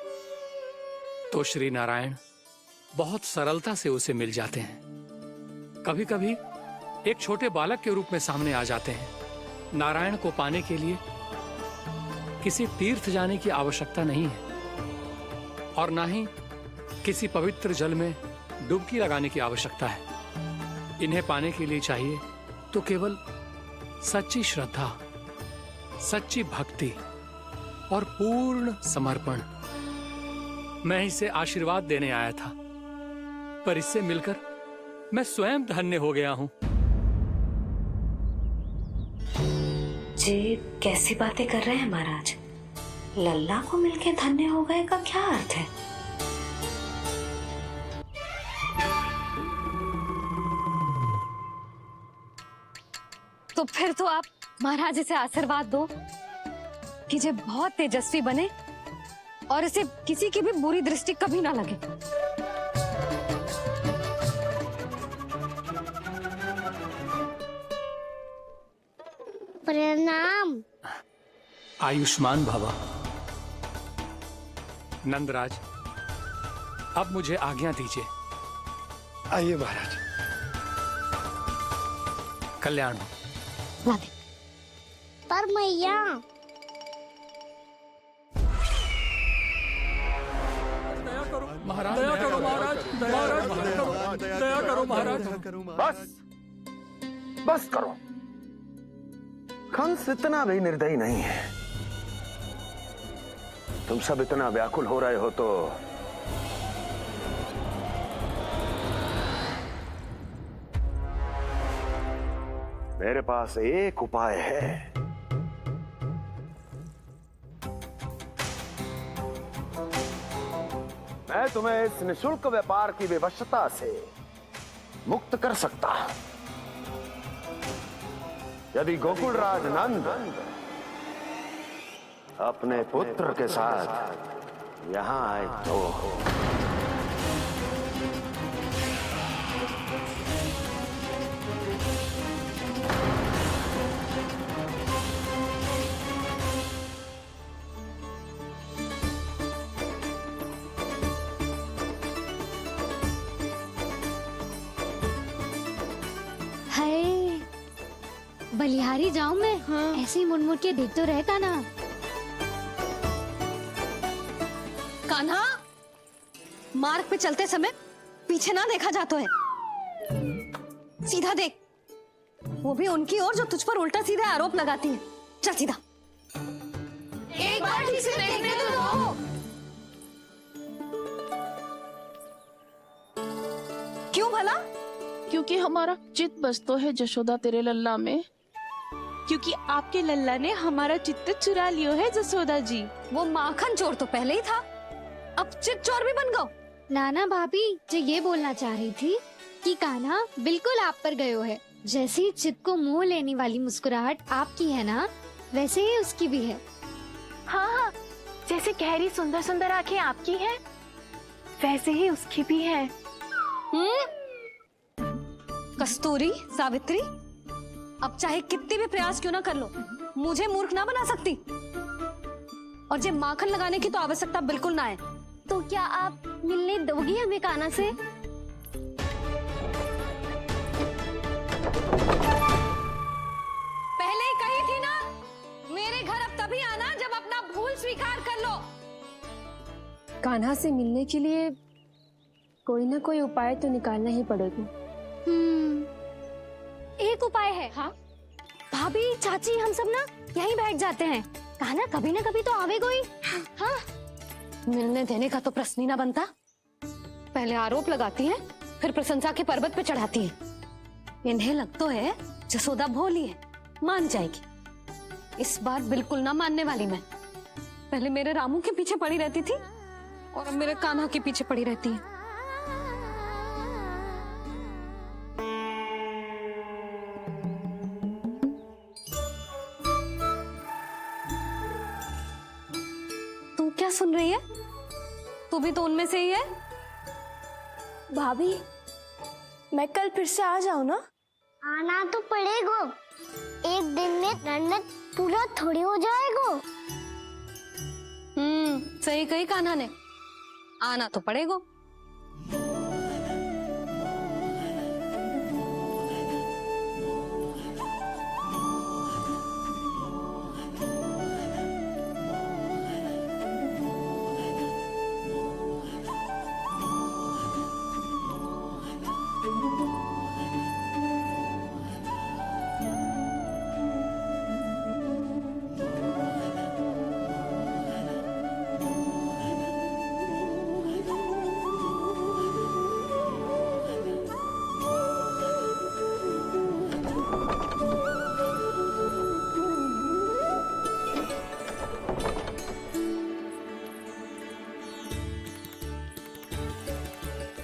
Speaker 2: तो श्री नारायण बहुत सरलता से उसे मिल जाते हैं। कभी कभी एक छोटे बालक के रूप में सामने आ जाते हैं। नारायण को पाने के लिए किसी तीर्थ जाने की आवश्यकता नहीं है, और ना ही किसी पवित्र जल में डुबकी लगाने की आवश्यकता है। इन्हें पाने के लिए चाहिए तो केवल सच्ची श्रद्धा, सच्ची भक्ति और पूर्ण समर्पण। मैं इसे आशीर्वाद देने आया था, पर इससे मिलकर मैं स्वयं धन्य हो गया हूं।
Speaker 14: जी कैसी बातें कर रहे हैं महाराज? लल्ला को मिलके धन्य हो गए का क्या अर्थ है?
Speaker 3: तो फिर तो आप महाराज इसे आशीर्वाद दो कि ये बहुत तेजस्वी बने और इसे किसी की भी बुरी दृष्टि कभी ना लगे।
Speaker 4: प्रणाम।
Speaker 2: आयुष्मान भवा। नंदराज, अब मुझे आज्ञा दीजिए।
Speaker 1: आइए महाराज।
Speaker 2: कल्याण हो।
Speaker 4: पर मैया
Speaker 2: महाराज, दया करो महाराज, दया करो महाराज।
Speaker 10: बस करो। कंस इतना भी निर्दयी नहीं है। तुम सब इतना व्याकुल हो रहे हो तो मेरे पास एक उपाय है। मैं तुम्हें इस निशुल्क व्यापार की विवशता से मुक्त कर सकता यदि गोकुलराज नंद अपने पुत्र के साथ यहां आए तो।
Speaker 4: बलिहारी जाऊं मैं? हाँ। ऐसे ही मुड़ के देख तो रहे कान्हा।
Speaker 3: कान्हा, मार्ग पे चलते समय पीछे ना देखा जाता है, सीधा देख। वो भी उनकी ओर जो तुझ पर उल्टा सीधा आरोप लगाती है। चल सीधा।
Speaker 8: एक बार ठीक से देखने तो दो।
Speaker 3: क्यों भला?
Speaker 12: क्योंकि हमारा चित्त बसतो है जशोदा तेरे लल्ला में।
Speaker 9: क्योंकि आपके लल्ला ने हमारा चित्त चुरा लियो है जसोदा जी।
Speaker 3: वो माखन चोर तो पहले ही था, अब चित्त चोर भी बन गो।
Speaker 4: नाना भाभी जो ये बोलना चाह रही थी कि कान्हा बिल्कुल आप पर गयो है। जैसे ही चित्त को मोह लेने वाली मुस्कुराहट आपकी है ना, वैसे ही उसकी भी है।
Speaker 8: हाँ हाँ, जैसे गहरी सुंदर सुंदर आंखें आपकी हैं, वैसे ही उसकी भी है।
Speaker 3: कस्तूरी, सावित्री, अब चाहे कितने भी प्रयास क्यों ना कर लो, मुझे मूर्ख ना बना सकती। और जब माखन लगाने की तो आवश्यकता बिल्कुल ना है।
Speaker 4: तो क्या आप मिलने दोगी हमें कान्हा से?
Speaker 3: पहले ही कही थी ना, मेरे घर अब तभी आना जब अपना भूल स्वीकार कर लो।
Speaker 15: कान्हा से मिलने के लिए कोई ना कोई उपाय तो निकालना ही पड़ेगा।
Speaker 4: एक उपाय है। हाँ? भाभी, चाची, हम सब ना यहीं बैठ जाते हैं। कान्हा कभी ना कभी तो आवेगा ही। हाँ?
Speaker 3: मिलने देने का तो प्रश्न ही ना बनता। पहले आरोप लगाती है, फिर प्रशंसा के पर्वत पे चढ़ाती है। इन्हें लगता है जसोदा भोली है, मान जाएगी। इस बार बिल्कुल ना मानने वाली मैं। पहले मेरे रामू के पीछे पड़ी रहती थी और अब मेरे कान्हा के पीछे पड़ी रहती है। तू क्या सुन रही है? तू भी तो उनमें से ही है।
Speaker 15: भाभी, मैं कल फिर से आ जाऊं ना?
Speaker 4: आना तो पड़ेगा। एक दिन में रणनीत पूरा थोड़ी हो जाएगा।
Speaker 3: सही कही कान्हा ने, आना तो पड़ेगा।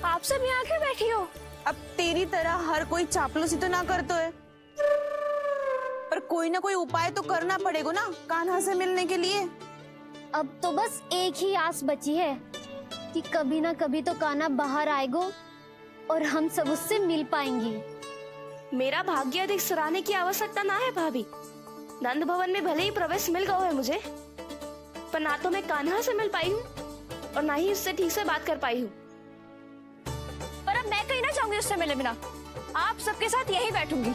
Speaker 15: आप सब यहाँ क्यों बैठी हो? अब तेरी तरह हर कोई चापलूसी तो ना करतो है।
Speaker 12: कोई ना कोई उपाय तो करना पड़ेगा ना कान्हा से मिलने के लिए।
Speaker 4: अब तो बस एक ही आस बची है कि कभी ना कभी तो कान्हा बाहर आएगा और हम सब उससे मिल पाएंगे।
Speaker 8: मेरा भाग्य अधिक सराहने की आवश्यकता ना है भाभी। नंद भवन में भले ही प्रवेश मिल गया है मुझे, पर ना तो मैं कान्हा से मिल पाई हूँ और ना ही उससे ठीक से बात कर पाई हूँ।
Speaker 3: पर अब मैं कहीं ना जाऊंगी उससे मिले बिना। आप सबके साथ यहीं बैठूंगी।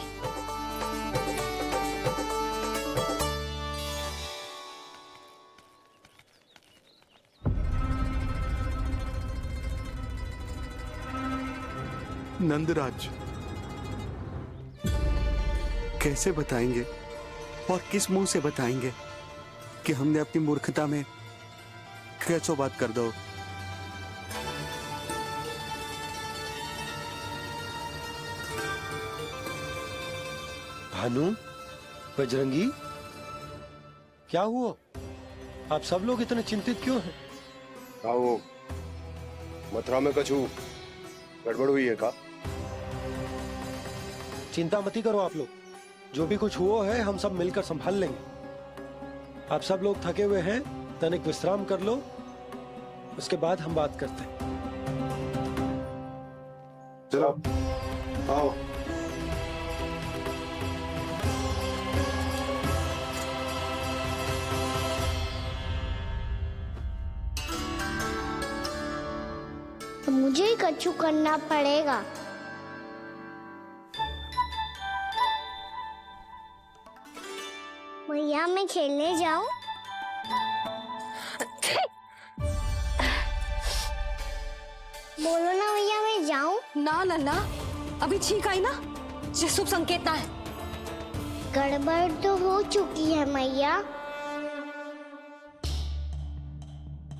Speaker 6: नंदराज, कैसे बताएंगे और किस मुंह से बताएंगे कि हमने अपनी मूर्खता में कैसो बात कर दो।
Speaker 1: भानु, बजरंगी, क्या हुआ? आप सब लोग इतने चिंतित क्यों हैं?
Speaker 11: आओ, मथुरा में कछु गड़बड़ हुई है का?
Speaker 1: चिंता मती करो आप लोग, जो भी कुछ हुआ है हम सब मिलकर संभाल लेंगे। आप सब लोग थके हुए हैं, तनिक विश्राम कर लो, उसके बाद हम बात करते हैं।
Speaker 11: चलो आओ।
Speaker 4: मुझे ही कछु करना पड़ेगा। भैया मैं खेलने जाऊं? बोलो ना भैया मैं जाऊं?
Speaker 3: ना लल्ला, अभी छींक आई ना, ये शुभ संकेत ना है।
Speaker 4: गड़बड़ तो हो चुकी है मैया।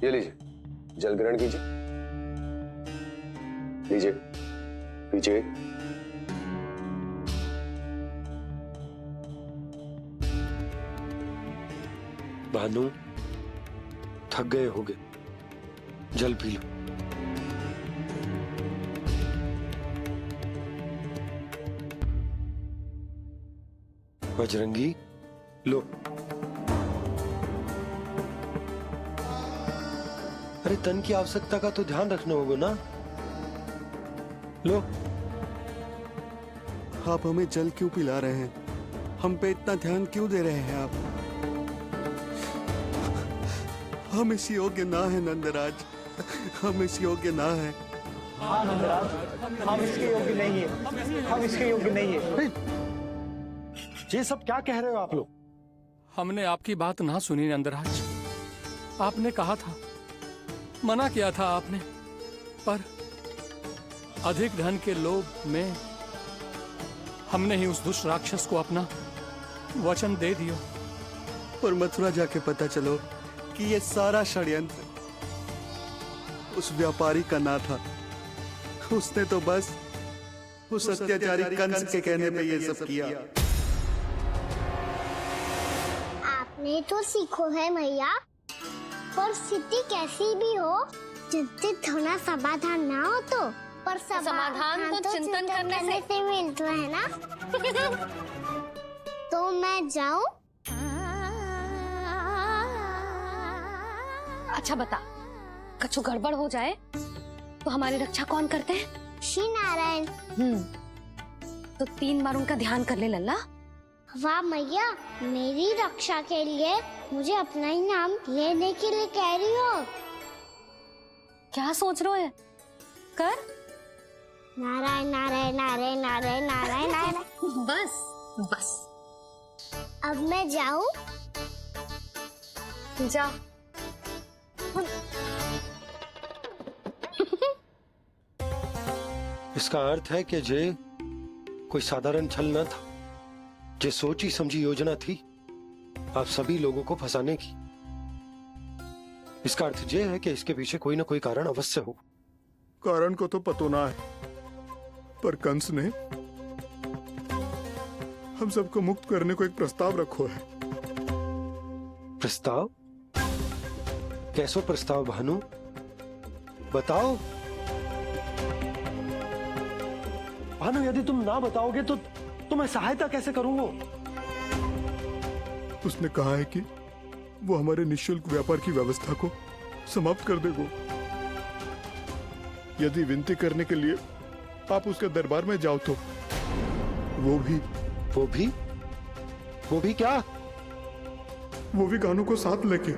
Speaker 11: ये लीजिए, जल ग्रहण कीजिए। लीजिए, पीछे।
Speaker 1: भानु, थक गए होगे, जल पी लो। बजरंगी, लो। अरे तन की आवश्यकता का तो ध्यान रखना होगा ना, लो।
Speaker 6: आप हमें जल क्यों पिला रहे हैं? हम पे इतना ध्यान क्यों दे रहे हैं आप? हम इस योग्य ना है नंदराज, हम इस योग्य ना है।
Speaker 16: हाँ नंदराज, हम इसके योग्य नहीं है, हम इसके योग्य नहीं है।
Speaker 1: ये सब क्या कह रहे हो आप लोग?
Speaker 2: हमने आपकी बात ना सुनी नंदराज। आपने कहा था, मना किया था आपने, पर अधिक धन के लोभ में हमने ही उस दुष्ट राक्षस को अपना वचन दे दिया।
Speaker 6: पर मथुरा जाके पता चलो कि ये सारा षड्यंत्र उस व्यापारी का ना था। उसने तो बस उस अत्याचारी कंस के कहने पे ये सब किया।
Speaker 4: आपने तो सीखो है भैया, पर स्थिति कैसी भी हो, चिंतित होना समाधान ना हो तो, पर
Speaker 3: समाधान तो चिंतन करने
Speaker 4: से मिलता है ना। तो मैं जाऊं?
Speaker 3: अच्छा बता, कछु गड़बड़ हो जाए तो हमारी रक्षा कौन करते हैं?
Speaker 4: श्री नारायण।
Speaker 3: तो 3 बार उनका ध्यान कर ले लल्ला।
Speaker 4: वाह मैया, मेरी रक्षा के लिए मुझे अपना ही नाम लेने के लिए कह रही हो?
Speaker 3: क्या सोच रहे हो? कर।
Speaker 4: नारायण नारायण नारायण नारायण नारायण नारायण।
Speaker 3: बस बस।
Speaker 4: अब मैं जाऊं?
Speaker 3: जा।
Speaker 1: इसका अर्थ है कि जे कोई साधारण छल न था, जे सोची समझी योजना थी आप सभी लोगों को फंसाने की। इसका अर्थ ये है कि इसके पीछे कोई ना कोई कारण अवश्य हो।
Speaker 7: कारण को तो पतो ना है, पर कंस ने हम सबको मुक्त करने को एक प्रस्ताव रखो है।
Speaker 1: प्रस्ताव? कैसो प्रस्ताव भानु, बताओ। भानु, यदि तुम ना बताओगे तो मैं सहायता कैसे करूंगा?
Speaker 7: उसने कहा है कि वो हमारे निःशुल्क व्यापार की व्यवस्था को समाप्त कर देगा। यदि विनती करने के लिए आप उसके दरबार में जाओ तो वो भी क्या? वो भी गानों को साथ लेके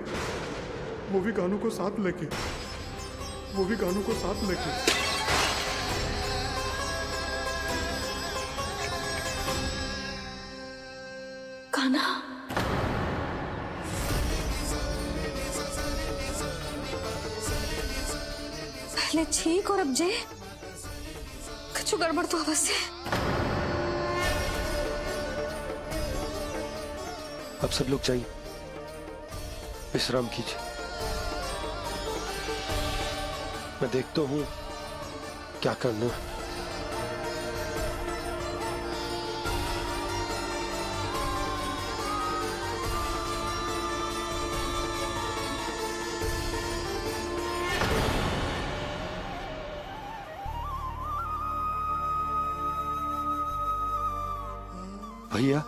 Speaker 3: कान्हा, पहले ठीक और अब जे कुछ गड़बड़ तो अवश्य है।
Speaker 1: अब सब लोग जाइए, विश्राम कीजिए। मैं देखता हूं क्या करना है। भैया,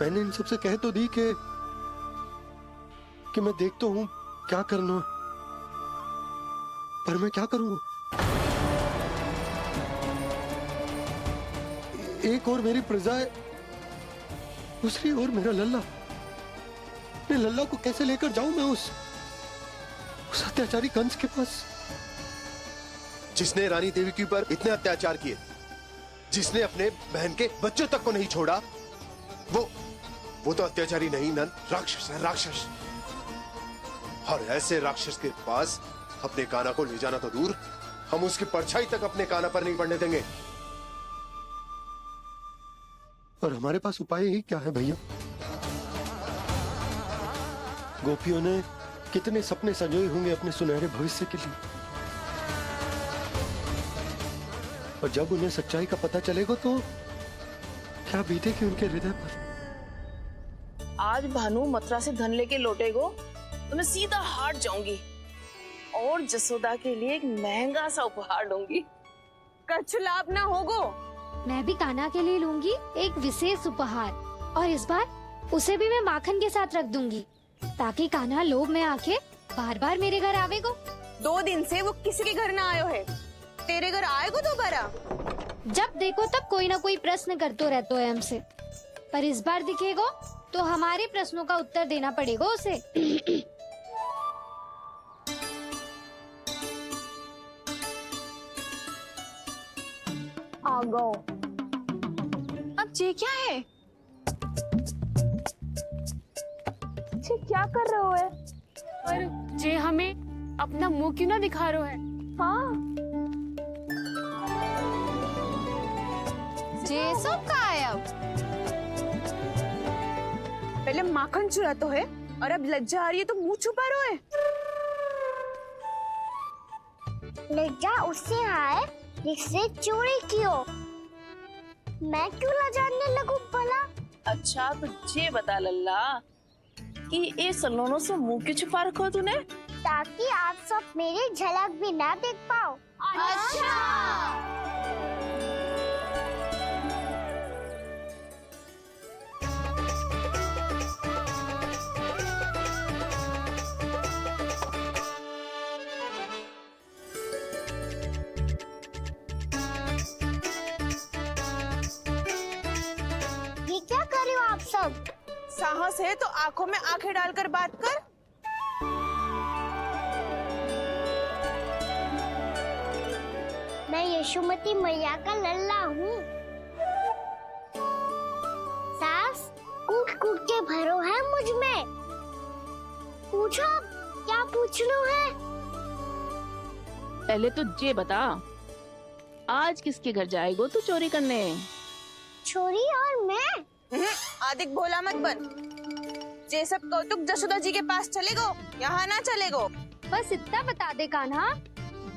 Speaker 1: मैंने इन सबसे कह तो दी कि मैं देखता हूं क्या करना, पर मैं क्या करूं? एक और मेरी प्रजा है, दूसरी ओर मेरा लल्ला। मैं लल्ला को कैसे लेकर जाऊं मैं उस अत्याचारी कंस के पास,
Speaker 11: जिसने रानी देवी के ऊपर इतने अत्याचार किए, जिसने अपने बहन के बच्चों तक को नहीं छोड़ा, वो तो अत्याचारी नहीं नंद, राक्षस है, राक्षस। और ऐसे राक्षस के पास अपने कान्हा को ले जाना तो दूर, हम उसकी परछाई तक अपने कान्हा पर नहीं पड़ने देंगे।
Speaker 1: और हमारे पास उपाय ही क्या है भैया? गोपियों ने कितने सपने संजोए होंगे अपने सुनहरे भविष्य के लिए, और जब उन्हें सच्चाई का पता चलेगा तो क्या बीतेगी उनके हृदय पर।
Speaker 12: आज भानु मथुरा से धन लेके लौटेगो तो मैं सीधा हाट जाऊंगी और जसोदा के लिए एक महंगा सा उपहार दूंगी।
Speaker 3: कछु लाभ ना होगो।
Speaker 4: मैं भी कान्हा के लिए लूंगी एक विशेष उपहार, और इस बार उसे भी मैं माखन के साथ रख दूंगी, ताकि कान्हा लोभ में आके बार बार मेरे घर आवेगो।
Speaker 12: 2 दिन से वो किसी के घर ना आयो है, तेरे घर आएगो दोबारा?
Speaker 4: जब देखो तब कोई ना कोई प्रश्न करते रहते है हमसे, पर इस बार दिखेगो तो हमारे प्रश्नों का उत्तर देना पड़ेगा उसे।
Speaker 12: आ गो। अब ये क्या है? ये क्या कर रहे हो है?
Speaker 15: पर जे हमें अपना मुंह क्यों ना दिखा रहे है?
Speaker 12: हाँ,
Speaker 3: जे सब का है अब?
Speaker 12: पहले माखन चुरा तो है और अब लज्जा आ रही है तो मुंह छुपा रहे है।
Speaker 4: लज्जा उससे आए जिससे चोरी की हो। मैं क्यों लजाने लगूं भला?
Speaker 12: अच्छा तो ये बता लल्ला कि ये सलोनों से मुंह क्यों छुपा रखो तूने?
Speaker 4: ताकि आप सब मेरी झलक भी ना देख पाओ।
Speaker 12: अच्छा।
Speaker 4: ये क्या कर रहे हो आप सब?
Speaker 12: साहस है तो आंखों में आंखें डालकर बात कर।
Speaker 4: मैं यशोमती मैया का लल्ला हूँ। सास कूट कूट के भरो है मुझ में। पूछो क्या पूछना है?
Speaker 12: पहले तो ये बता, आज किसके घर जाएगो तू चोरी करने?
Speaker 4: छोरी और मैं?
Speaker 12: आदिक भोला मत बन। ये सब कौतुक जसोदा जी के पास चलेगो, यहाँ ना चलेगो।
Speaker 4: बस इतना बता दे कान्हा,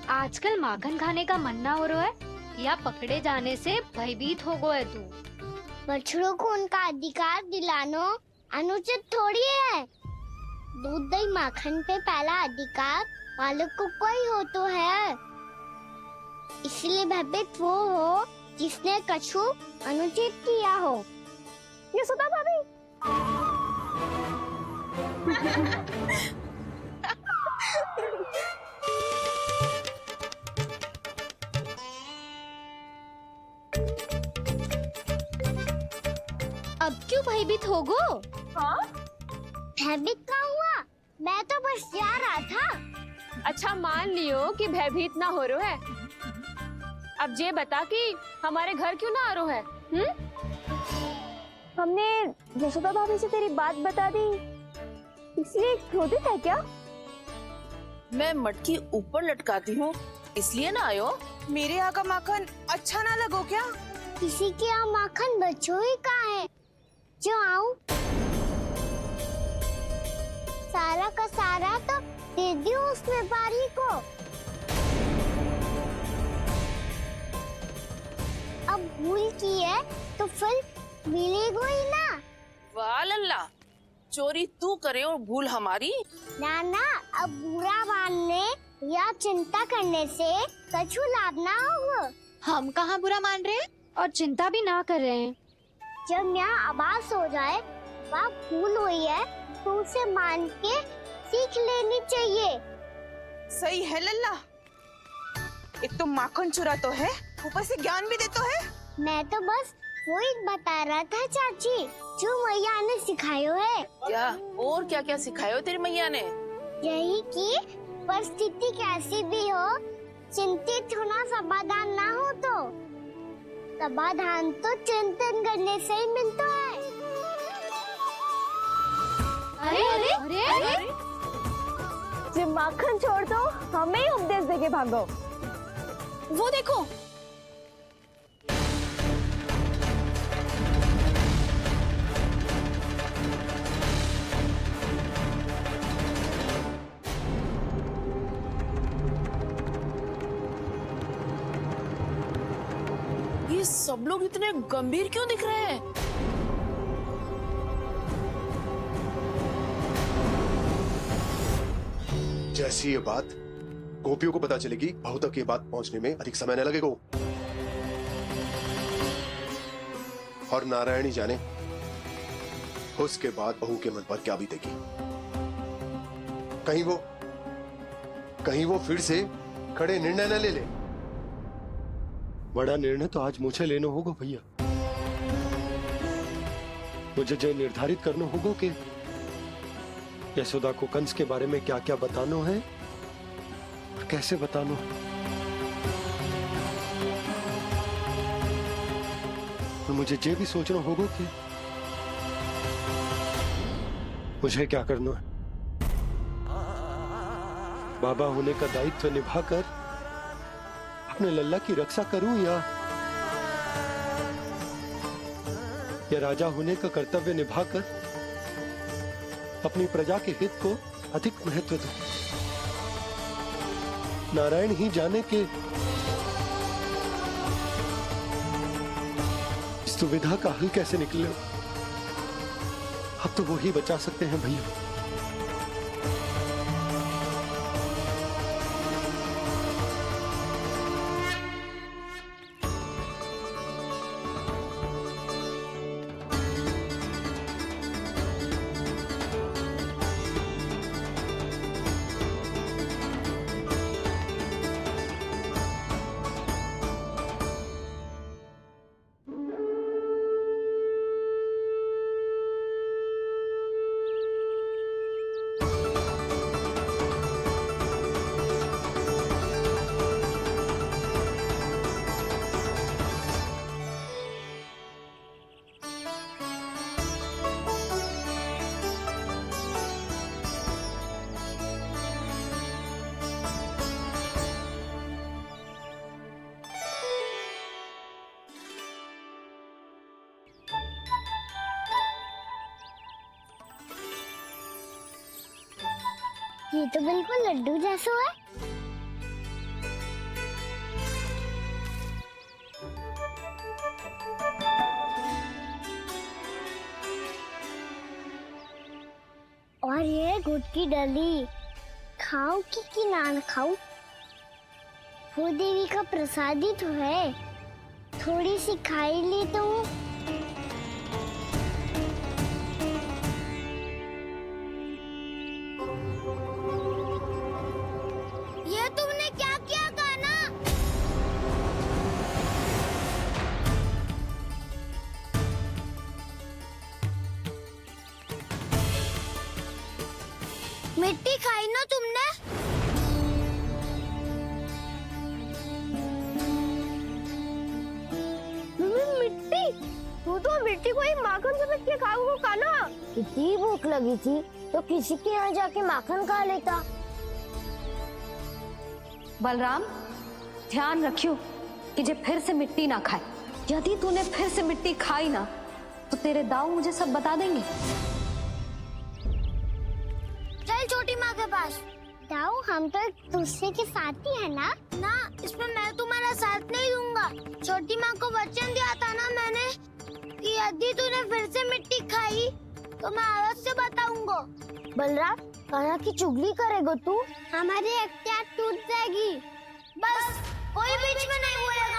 Speaker 4: आजकल माखन खाने का मन ना हो रहा है या पकड़े जाने से भयभीत हो गए तू? बछड़ों को उनका अधिकार दिलाना अनुचित थोड़ी है। दूध दही माखन पे पहला अधिकार मालिक को कोई हो तो है। इसलिए भयभीत वो हो जिसने कछु अनुचित किया हो।
Speaker 3: यशोदा भाभी।
Speaker 4: अब क्यों भयभीत हो गो? हाँ? भयभीत क्या हुआ? मैं तो बस जा रहा था।
Speaker 15: अच्छा मान लियो कि भयभीत ना हो रहा है। अब ये बता कि हमारे घर क्यों ना आ रहा है?
Speaker 3: हमने यशोदा भाभी से तेरी बात बता दी, इसलिए क्रोधित है क्या?
Speaker 12: मैं मटकी ऊपर लटकाती हूँ इसलिए ना आयो।
Speaker 9: मेरे यहाँ का माखन अच्छा ना लगो क्या?
Speaker 4: किसी के यहाँ माखन बच्चों ही कहाँ है जो आऊं? सारा का सारा तो दे दी उस व्यापारी को। अब भूल की है तो फिर मिलेगा ही ना।
Speaker 12: वाह लल्ला, चोरी तू करे और भूल हमारी।
Speaker 4: ना ना, अब बुरा मानने या चिंता करने से कछु लाभ ना होगा।
Speaker 3: हम कहाँ बुरा मान रहे हैं और चिंता भी ना कर रहे हैं।
Speaker 4: जब यहाँ आभास हो जाए वहाँ भूल हुई है तो उसे मान के सीख लेनी चाहिए।
Speaker 9: सही है लल्ला, एक तो माखन चुरा तो है, ऊपर से ज्ञान भी देता है।
Speaker 4: मैं तो बस वही बता रहा था चाची जो मैया ने सिखायो है।
Speaker 12: क्या और क्या क्या सिखायो तेरी मैया ने?
Speaker 4: यही कि परिस्थिति कैसी भी हो, चिंतित होना समाधान ना हो तो समाधान तो चिंतन करने से ही मिलता है।
Speaker 3: अरे अरे अरे, अरे? जो माखन छोड़ दो, हमें ही उपदेश देके भागो।
Speaker 15: वो देखो,
Speaker 12: ये सब लोग इतने गंभीर क्यों दिख रहे हैं?
Speaker 11: जैसी ये बात गोपियों को पता चलेगी, बहू तक ये बात पहुंचने में अधिक समय न लगेगा। और नारायणी जाने उसके बाद बहू के मन पर क्या बीतेगी। कहीं वो फिर से खड़े निर्णय न ले ले।
Speaker 1: बड़ा निर्णय तो आज मुझे लेना होगा भैया। मुझे जो निर्धारित करना होगा कि यशोदा को कंस के बारे में क्या क्या बताना है और कैसे बताना है। और मुझे ये भी सोचना होगा कि मुझे क्या करना है। बाबा होने का दायित्व निभाकर अपने लल्ला की रक्षा करूं या राजा होने का कर्तव्य निभाकर अपनी प्रजा के हित को अधिक महत्व दूं। नारायण ही जाने के इस दुविधा का हल कैसे निकले। अब तो वो ही बचा सकते हैं भैया।
Speaker 4: ये तो बिल्कुल लड्डू जैसा है। और ये गुड़ की डली खाऊं कि ना खाऊं? वो देवी का प्रसाद ही तो है, थोड़ी सी खाई ली तो ये तुमने क्या किया कान्हा? मिट्टी खाई ना तुमने? मिट्टी? तू तो मिट्टी को ही माखन समझ के खाओगे कान्हा। इतनी भूख लगी थी तो किसी के यहाँ जाके माखन खा लेता।
Speaker 3: बलराम, ध्यान रखियो कि जे फिर से मिट्टी ना खाए। यदि तूने फिर से मिट्टी खाई ना तो तेरे दाऊ मुझे सब बता देंगे।
Speaker 4: चल छोटी माँ के पास। दाऊ, हम तो एक दूसरे के साथी है ना? ना, इसमें मैं तुम्हारा साथ नहीं दूंगा। छोटी माँ को वचन दिया था ना मैंने कि यदि तूने फिर से मिट्टी खाई तो मैं अवश्य बताऊंगा। बलराम, कान्हा की चुगली करेगा तू? हमारी अख्तियार टूट जाएगी। बस कोई बीच में नहीं बोलेगा।